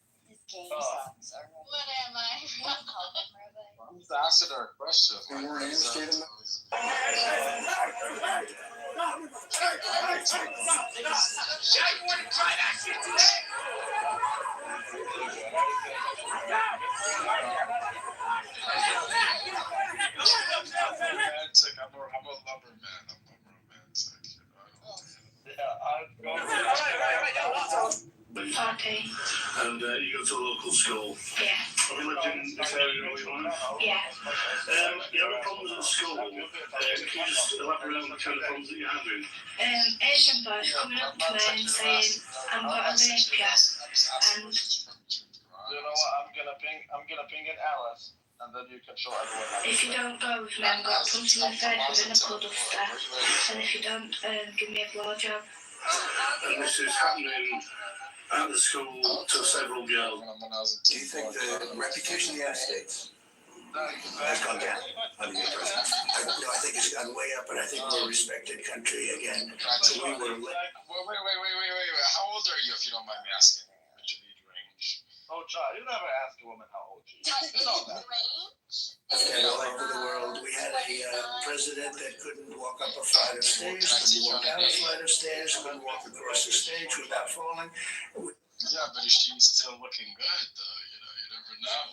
songs are. What am I? I'm just asking her a question. And we're in the state of I'm a lover man. I'm a romantic. Okay. And you go to a local school. Yeah. Have you lived in this area all your life? Yeah. You have problems at school. Can you just elaborate on the kind of problems that you're having? Asian boys coming up to me and saying, I'm gonna rape you. And you know what? I'm gonna ping in Alice, and then you can show everyone. if you don't go with me, I'm gonna punch you in the face with a knuckle duster. And if you don't give me a blowjob. And this is happening at the school to several girls. Do you think the reputation of the United States has gone down under your president? I think it's gone way up, and I think we're a respected country again. So we were. Wait. How old are you, if you don't mind me asking? At your age range. Oh, child, you never ask a woman how old she is. You know that. And all over the world, we had a president that couldn't walk up a flight of stairs, couldn't walk down a flight of stairs, couldn't walk across the stage without falling. Yeah, but she's still looking good, though. You never know.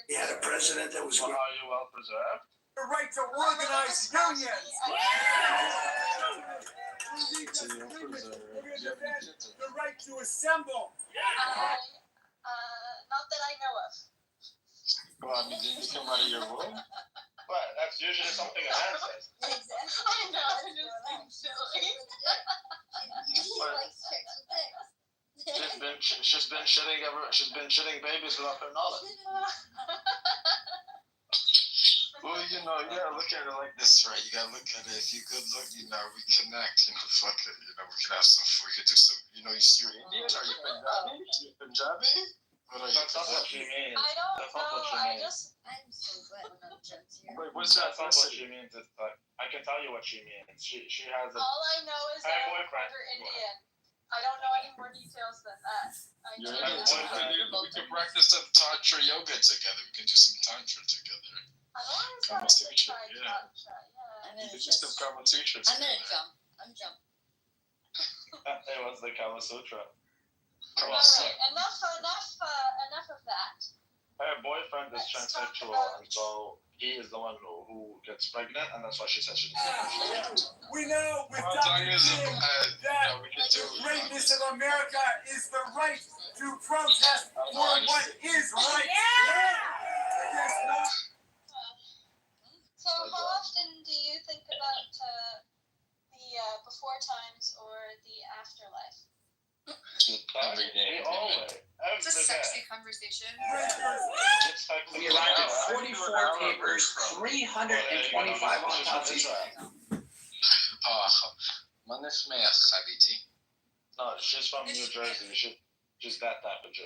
We had a president that was. Well, are you well preserved? The right to organize unions. The right to assemble. Not that I know of. Well, didn't you come out of your room? But that's usually something a man says. I know, I just think silly. She's been shitting babies without her knowledge. Well, you know, you gotta look at it like this, right? You gotta look at it. If you good look, you know, we connect. You know, fuck it. You know, we can have some. We could do some. You know, you're Indian. Are you Punjabi? You Punjabi? What are you? That's not what she means. I don't That's not what know. she I means. just. I'm so glad when I'm Jen's here. Wait, what's that? That's not what she means. It's like, I can tell you what she means. She has a. All I know is Hey, that I'm boyfriend. quarter Indian. I don't know any more details than that. You're we could practice some tantra yoga together. We can do some tantra together. I don't Kama understand Sutra, the yeah. tantra, yeah. I'm We could do some Kama Sutra I'm gonna together. jump. I'm jumping. It was the Kama Sutra. Kama All Sutra. right, enough of that. Her boyfriend is Let's talk transsexual, about- and so he is the one who gets pregnant, and that's why she said she doesn't. We know with Well, Dr. Zionism, King you that know, we could do. the greatness of America is the right to protest for what is right. Yes, no. So how often do you think about the before times or the afterlife? Every day. Always. It's a sexy conversation. We arrived at 44 papers, 325 autopsies. מה נשמח, חביתי? No, she's from New Jersey. She's that type of Jew.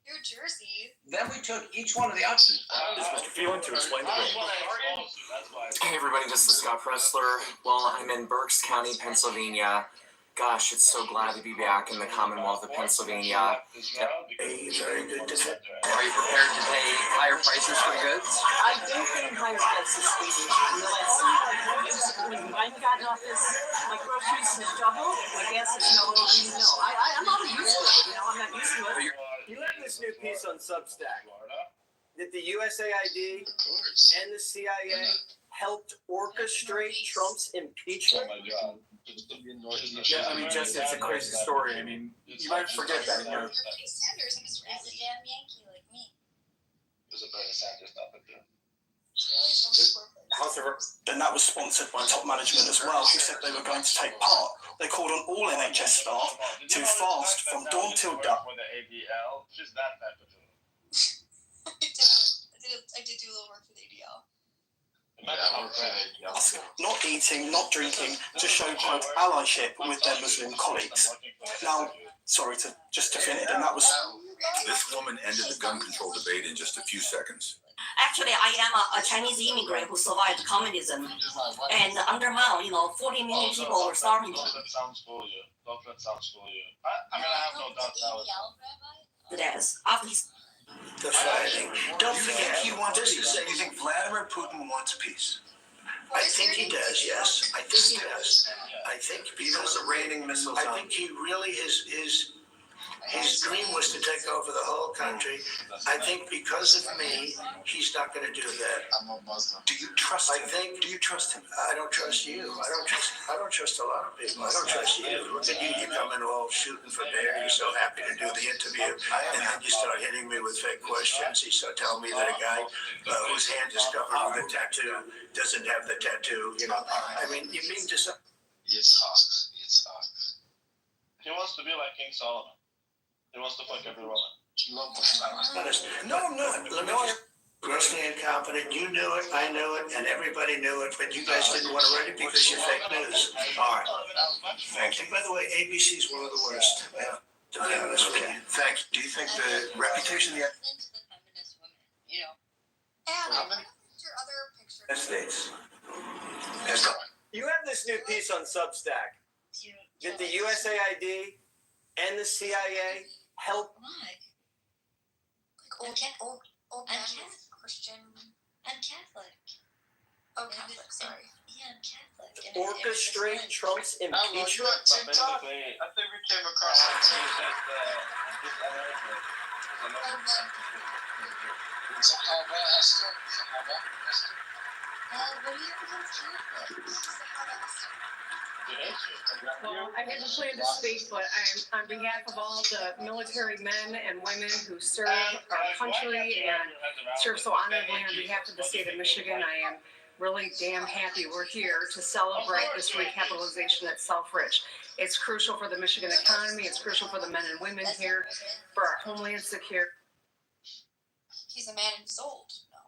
New Jersey. Then we took each one of the autopsies. Is Mr. Phelan to explain the That's what I exposed you. That's why. Hey everybody, this is Scott Pressler. Well, I'm in Berks County, Pennsylvania. Gosh, it's so glad to be back in the Commonwealth of Pennsylvania. Hey, very good defense. Are you prepared to pay higher prices for goods? I do pay higher prices, sweetie. In the last 2 years, when I've gotten off this, my groceries have doubled. My gas is no. I'm not used to it. I'm not used to it. You have this new piece on Substack that the USAID and the CIA helped orchestrate Trump's impeachment. Yeah, I mean, Jesse, it's a crazy story. I mean, you might forget that. You know. Bernie Sanders is a damn Yankee like me. There's a Bernie Sanders stuff in there. However, then that was sponsored by top management as well, who said they were going to take part. They called on all NHS staff to fast from dawn till dark. For the ADL, she's that type of Jew. I did do a little work for the ADL. Not eating, not drinking, to show quote allyship with their Muslim colleagues. Now, sorry to finish, and that was. This woman ended the gun control debate in just a few seconds. Actually, I am a Chinese immigrant who survived communism. And under Mao, 40 million people were starving. Don't let sounds fool you. Don't let sounds fool you. I have no doubt that was. It is. After he's Don't forget, he wants peace. You think Vladimir Putin wants peace? I think he does, yes. I think he does. I think because the raining missiles. I think he really his dream was to take over the whole country. I think because of me, he's not going to do that. I'm a Muslim. Do you trust him? Do you trust him? I don't trust you. I don't trust a lot of people. I don't trust you. Look at you. You come in all shooting for bear. You're so happy to do the interview, and then you start hitting me with fake questions. You start telling me that a guy whose hand is covered with a tattoo doesn't have the tattoo. I mean, you mean to say? Yitzhak. He wants to be like King Solomon. He wants to fuck every woman. No, I'm not. Let me just. Grossly incompetent. You knew it, I knew it, and everybody knew it, but you guys didn't want to write it because you're fake news. All right. Thank you. By the way, ABC is one of the worst. Yeah. To be honest with you. Thank you. Do you think the reputation of the Your other picture. United States? You have this new piece on Substack that the USAID and the CIA helped. Old Christian. I'm Catholic. Oh, Catholic, sorry. Yeah, I'm Catholic. Orchestrate Trump's impeachment. TikTok? I think we came across that too. Sahaba Esther. What do you have against Catholics? Well, I didn't plan to speak, but I'm on behalf of all the military men and women who serve our country and serve so honorably on behalf of the state of Michigan. I am really damn happy we're here to celebrate this recapitalization at Selfridge. It's crucial for the Michigan economy. It's crucial for the men and women here, for our homeland security. He's a man and sold. No.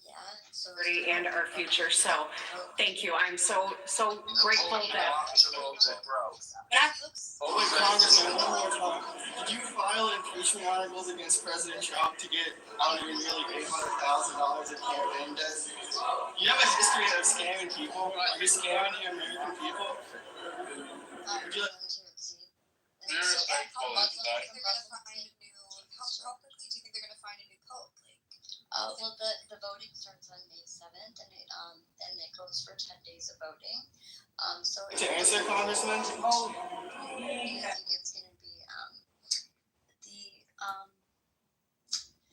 Yeah. So and our future. So thank you. I'm so grateful that. Congressman, did you file impeachment articles against President Trump to get out of your nearly $800,000 of campaign debt? You have a history of scamming people. Are you scamming the American people? Would you Very respectful. How quickly do you think they're gonna find a new pope? Well, the voting starts on May 7th, and it goes for 10 days of voting. So to answer, Congressman? Oh, I think it's gonna be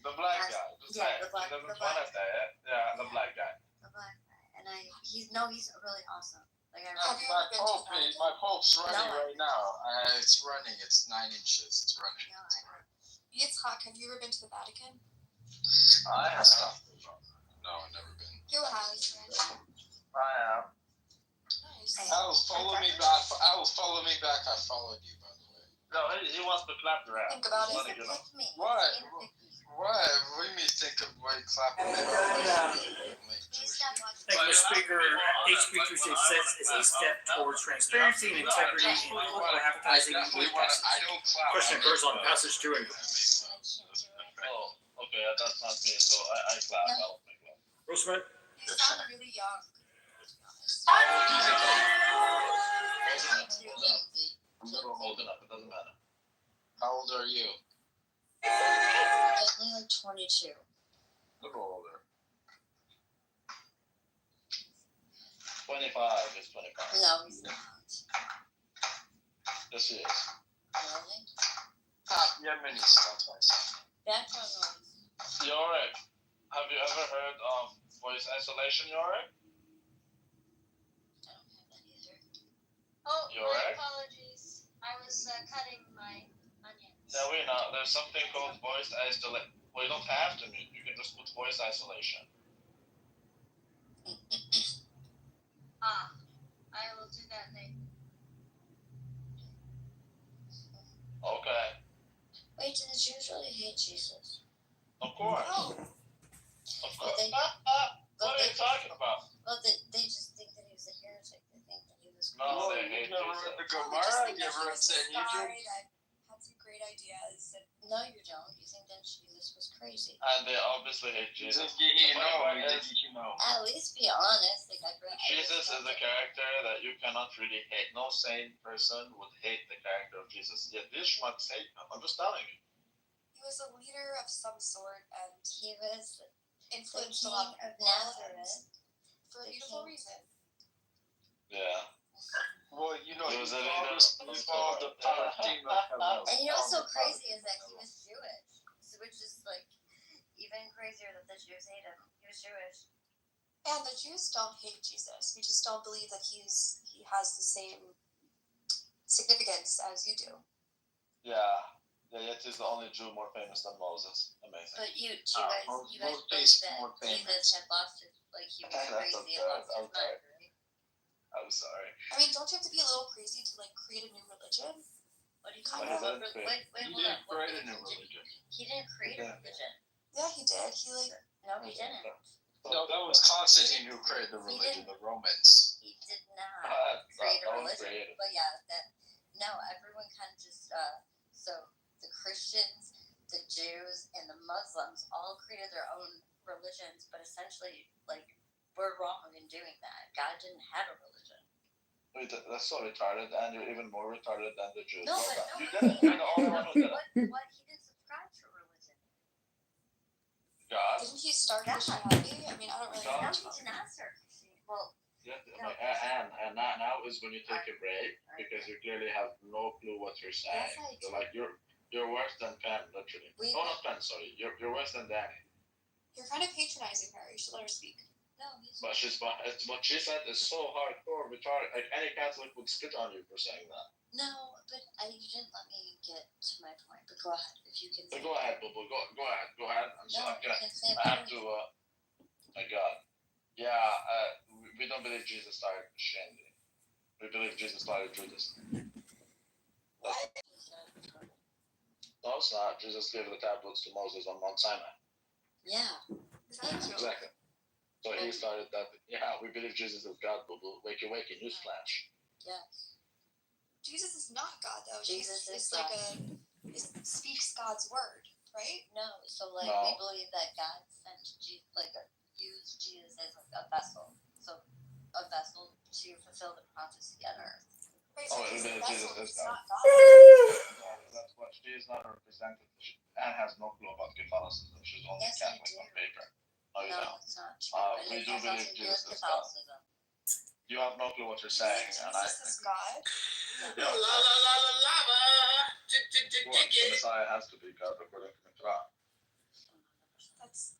the black guy. The black guy. The black guy. The black guy, and he's really awesome. Like My pope's running right now. It's running. It's 9 inches. It's running. Yitzhak, have you ever been to the Vatican? I have. No, I've never been. Who has? I have. Nice. Follow me back. I followed you, by the way. No, he wants to clap your ass. Think about it. What? What? What do you mean think of white clapping? Thank you, Speaker. HB 266 is a step towards transparency and integrity in political advertising. I don't clap. Question occurs on passage 2 and Oh, okay, that's not me, so I clap. I'll clap. Grossman. You sound really young. I'm a little old enough, it doesn't matter. How old are you? definitely like 22. A little older. 25 is 25. No, he's not. Yes, he is. Really? Yeah, many stuff like that. Background noise. Yorick, have you ever heard of voice isolation, Yorick? I don't have that either. Oh, You my alright? apologies. I was cutting my onions. Yeah, we know. There's something called voice isolation. Well, you don't have to mute. You can just put voice isolation. I will do that later. Okay. Wait, do the Jews really hate Jesus? Of course. Oh. Of course. They- What are you talking about? Well, they just think that he was a heretic. They think that he was. No, they hate You ever Jesus. read the Gemara? You ever read Sanhedrin? Had some great ideas. No, you don't. You think that Jesus was crazy. And they obviously hate Jesus. At least be honest. Like Jesus is a character that you cannot really hate. No sane person would hate the character of Jesus. Yet these schmucks hate him. I'm just telling you. He was a leader of some sort, and he was influenced the a lot king of of people, Nazareth. for a beautiful reason. Yeah. Well, you know, He he was a leader. followed the paradigm of heaven. And you know what's so crazy is that he was Jewish, which is like even crazier that the Jews hate him. He was Jewish. And the Jews don't hate Jesus. We just don't believe that he has the same significance as you do. Yeah. Yeah, yet he's the only Jew more famous than Moses. Amazing. But you guys believe that Jesus had lost his, like he was crazy and lost his mind, right? I'm sorry. I mean, don't you have to be a little crazy to like create a new religion? What do you Kind mean? of. Wait, He hold didn't on. What create a new religion? religion. He didn't create a religion. Yeah, he did. He like No, he didn't. No, that was Constantine who created the religion, the Romans. He did not create a religion. But yeah, everyone kind of just so the Christians, the Jews, and the Muslims all created their own religions, but essentially like we're wrong in doing that. God didn't have a religion. Wait, that's so retarded, and you're even more retarded than the Jews. No, Well but done. You did it. You're the only one who did it. What? He didn't subscribe to a religion. God. didn't he start Christianity? I mean, I don't really know. No, he did not start Christianity. Well, Yeah, and now is when you take a break because you clearly have no clue what you're saying. Yes, I do. You're like you're worse than Pen, literally. Not Pen, sorry. You're worse than Danny. You're kind of patronizing her. You should let her speak. No, he's But what she said is so hardcore, retarded. Like any Catholic would spit on you for saying that. no, but you didn't let me get to my point. But go ahead if you can. But go ahead, Boo. Go ahead. I'm sorry. No, you can say it. I have to. My God. Yeah. We don't believe Jesus started Christianity. We believe Jesus started Judaism. No, it's not. Jesus gave the tablets to Moses on Mount Sinai. Yeah. Is that true? Exactly. So he started that. Yeah, we believe Jesus is God. Boo boo. Wakey wakey. Newsflash. Yes. Jesus is not God though. Jesus is like speaks God's word, right? No. So like No. we believe that God sent used Jesus as like a vessel. So a vessel to fulfill the prophecy on earth. Right, Oh, so he's a Jesus vessel, is he's God. not God. That's what she is not represented. Anne has no clue about Catholicism. She's only Yes, I Catholic do. on paper. No, you No, don't. it's not true. And We it do has believe nothing to do with Jesus is God. Catholicism. You have no clue what you're saying, and I. Jesus is God. Yeah. La la la la lava. What? The Messiah has to be God according to the Quran. That's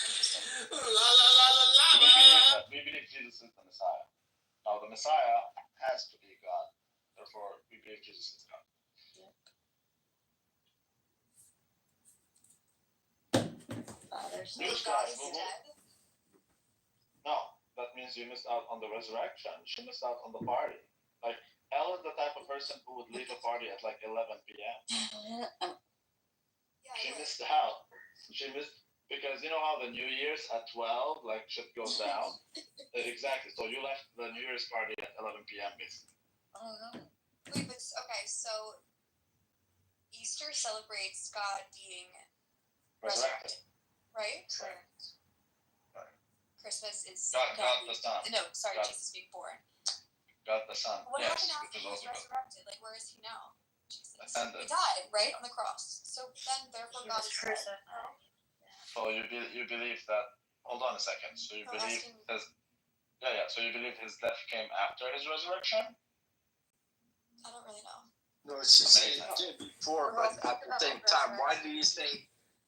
interesting. La la la la lava. We believe Jesus is the Messiah. Now the Messiah has to be God. Therefore, we believe Jesus is God. Father, So God is dead. No, that means you missed out on the resurrection. She missed out on the party. Like, Elle is the type of person who would leave a party at like 11 p.m. She missed out. She missed, because you know how the New Year's at 12, like, shit goes down? Exactly. So you left the New Year's party at 11 p.m. basically. Oh no. Wait, but okay, so Easter celebrates God being resurrected, right? Correct. Christmas is God the Son. No, sorry, God. Jesus being born. God the Son. What Yes, happened after which he is was also God. resurrected? Like, where is he now? Jesus. Ascended. He died, right, on the cross. So then, therefore, God is dead. So you believe that? Hold on a second. So you believe his? Yeah. So you believe his death came after his resurrection? I don't really know. No, she said it did before, but at the same time, why do you say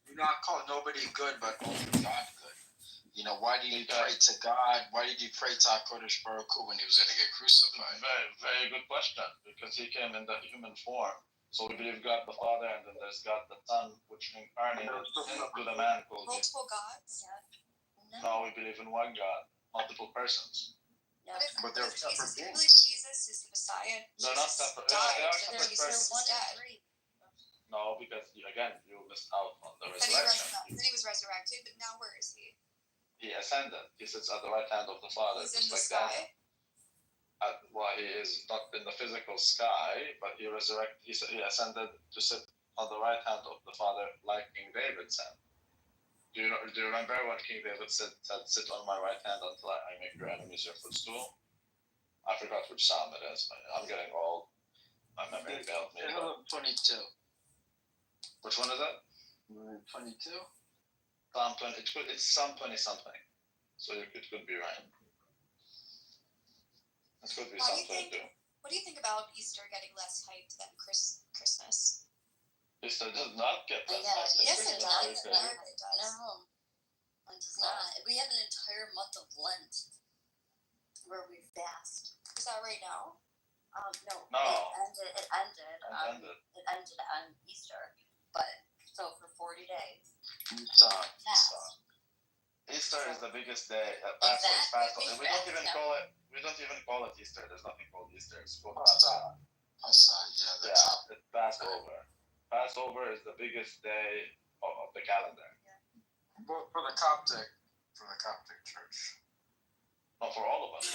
you're not calling nobody good, but only God good? You know, why do you pray to God? Why did you pray to HaKadosh Baruch Hu when he was going to get crucified? Very, very good question. Because he came in the human form. So we believe God the Father, and then there's God the Son, which incarnated into the man called Jesus. Multiple gods? No, we believe in one God, multiple persons. Yeah. But they're separate Do you beings. believe Jesus is the Messiah? They're not Jesus separate. died, They are so separate Jesus persons. is dead. No, because again, you missed out on the Then resurrection. he was resurrected, but now where is he? He ascended. He sits at the right hand of the Father. He's in the like sky? Daniel. Well, he is not in the physical sky, but he ascended to sit on the right hand of the Father, like King David said. Do you remember when King David said, "Sit on my right hand until I make your enemies your footstool"? I forgot which psalm it is. I'm getting old. My memory failed me. 22. Which one is it? 22. Psalm 20. It's Psalm 20 something. So it could be right. It could be Psalm 22. What do you think about Easter getting less hype than Christmas? Easter does not get less hype. Yes, it does. No, it does not. We have an entire month of Lent where we fast. Is that right now? No. No. It ended on Easter, but so for 40 days. Easter is the biggest day. Exactly. We don't even call it Easter. There's nothing called Easter. It's called Passover. Yeah, it's Passover. Passover is the biggest day of the calendar. But for the Coptic church. Not for all of us.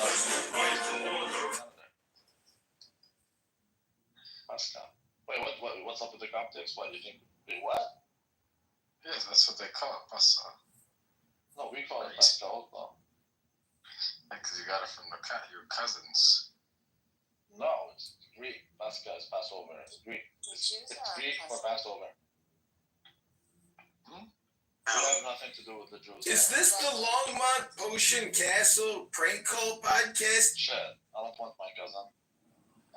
Pascha. Wait, what's up with the Coptics? What, you think they what? Yes, that's what they call it, Pascha. No, we call it Pascha also. Because you got it from your cousins. No, it's Greek. Pascha is Passover. It's Greek. It's Greek for Passover. It has nothing to do with the Jews. Is this the Longmont Potion Castle prank call podcast? Shit, I don't want my cousin.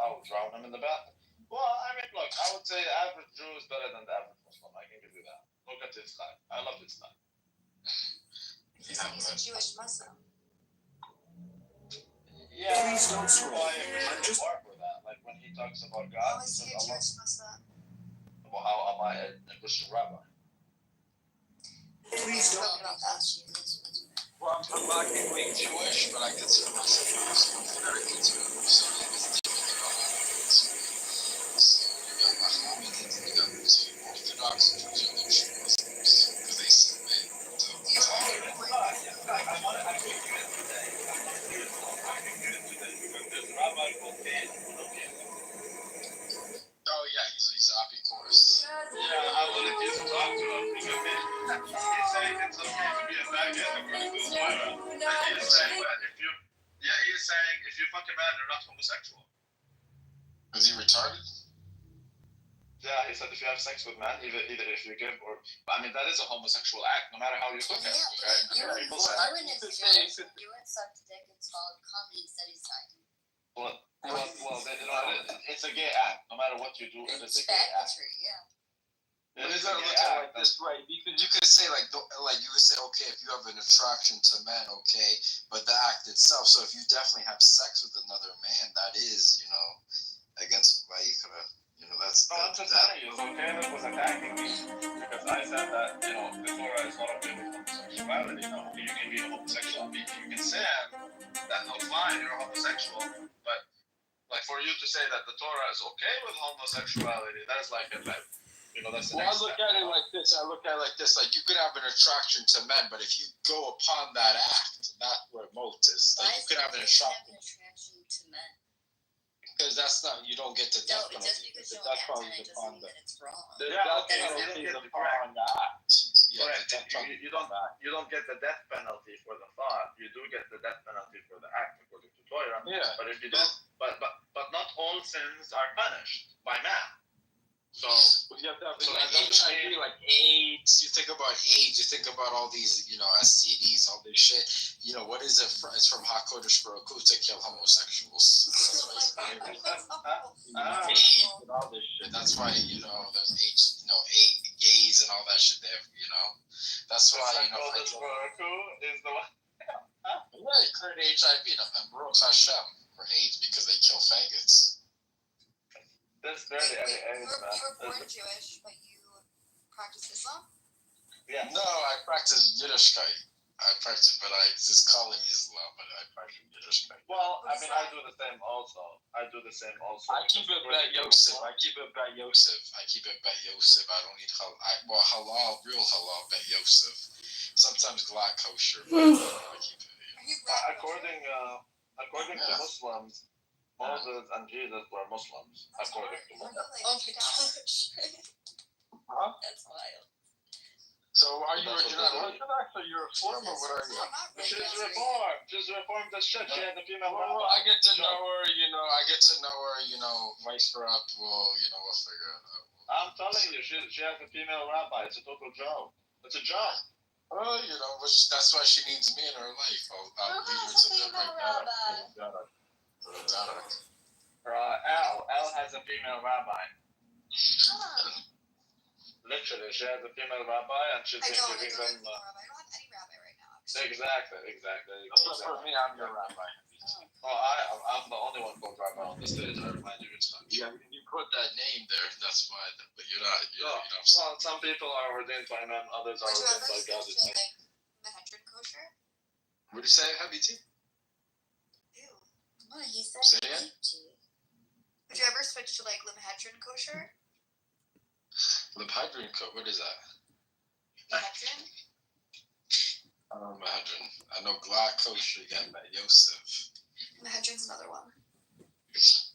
I would drown him in the bathroom. Well, I mean, look, I would say the average Jew is better than the average Muslim. I can give you that. Look at this guy. I love this guy. He said he's a Jewish Muslim. Yeah. Please don't scroll. I'm just for that. Like when he talks about God, How is he a Jewish Muslim? Well, how am I a Christian rabbi? Please don't. Well, I'm not being Jewish, but I consider myself a Muslim American too. So you got Orthodox Jews and Muslims because they submit. Apicores. Yeah, I will refuse to talk to him because he's saying it's okay to be a faggot according to his Torah. And he's saying that he's saying if you fuck a man, you're not homosexual. Is he retarded? Yeah, he said if you have sex with men, either if you give or I mean that is a homosexual act, no matter how you look at it. Right? People say. You went sucked a dick and swallowed cum and he said he's tight. Well, it's a gay act. No matter what you do, it is a gay act. It is a gay act. Like this, right? You could say like you could say okay if you have an attraction to men, okay, but the act itself. So if you definitely have sex with another man, that is against Vaikra. That's. I'm just telling you, Caleb was attacking me because I said that the Torah is not okay with homosexuality. No, you can be homosexual. You can sin. That's not fine. You're homosexual, but like for you to say that the Torah is okay with homosexuality, that's like that's the I look at it like this. Like you could have an attraction to men, but if you go upon that act, not where motives, like you could have an attraction to men. Because that's not, you don't get to death penalty. Just because you don't act on it doesn't mean that it's wrong. The death penalty is upon the act. You don't get the death penalty for the thought. You do get the death penalty for the act according to Torah. Yeah. But if you don't, but not all sins are punished by man. So you have to have HIV, like AIDS. You think about AIDS. You think about all these, STDs, all this shit. What is it? It's from HaKodesh Baruch Hu to kill homosexuals. That's why AIDS and all this shit. That's why there's gays and all that shit there. That's why HaKodesh Baruch Hu is the one. Right, created HIV and Baruch Hashem for AIDS because they kill faggots. That's barely any AIDS, man. You were born Jewish, but you practice Islam? Yeah. No, I practice Yiddishkeit. I just call it Islam, but I practice Yiddishkeit. Well, I mean, I do the same also. I keep it Bet Yosef. I keep it Bet Yosef. I don't eat halal, real halal Bet Yosef. Sometimes glad kosher. But I keep it. According to Muslims, Moses and Jesus were Muslims, according to Muslims. Oh my gosh. Huh? That's wild. So are you Orthodox or you're Reform or what are you? She's Reformed. She's Reformed as shit. She had the female rabbi. Well, I get to know her, vice versa. We'll figure it out. I'm telling you, she has a female rabbi. It's a total joke. It's a joke. Well, that's why she needs me in her life. I'll lead her to the right path. Al has a female rabbi. Literally, she has a female rabbi, and she's giving them. I don't have any rabbi right now. Exactly. For me, I'm your rabbi. Well, I'm the only one called rabbi on the stage. I remind you each time. Yeah, you put that name there. That's why. But you're not. Well, some people are ordained by men, others are ordained by God. Mahedran kosher? What did you say, Habiti? Ew. What he said? Say it. Would you ever switch to Mahedran kosher? Mahedran code. What is that? Mahedran? I don't know Mahedran. I know glad kosher. You got Bet Yosef. Mahedran's another one.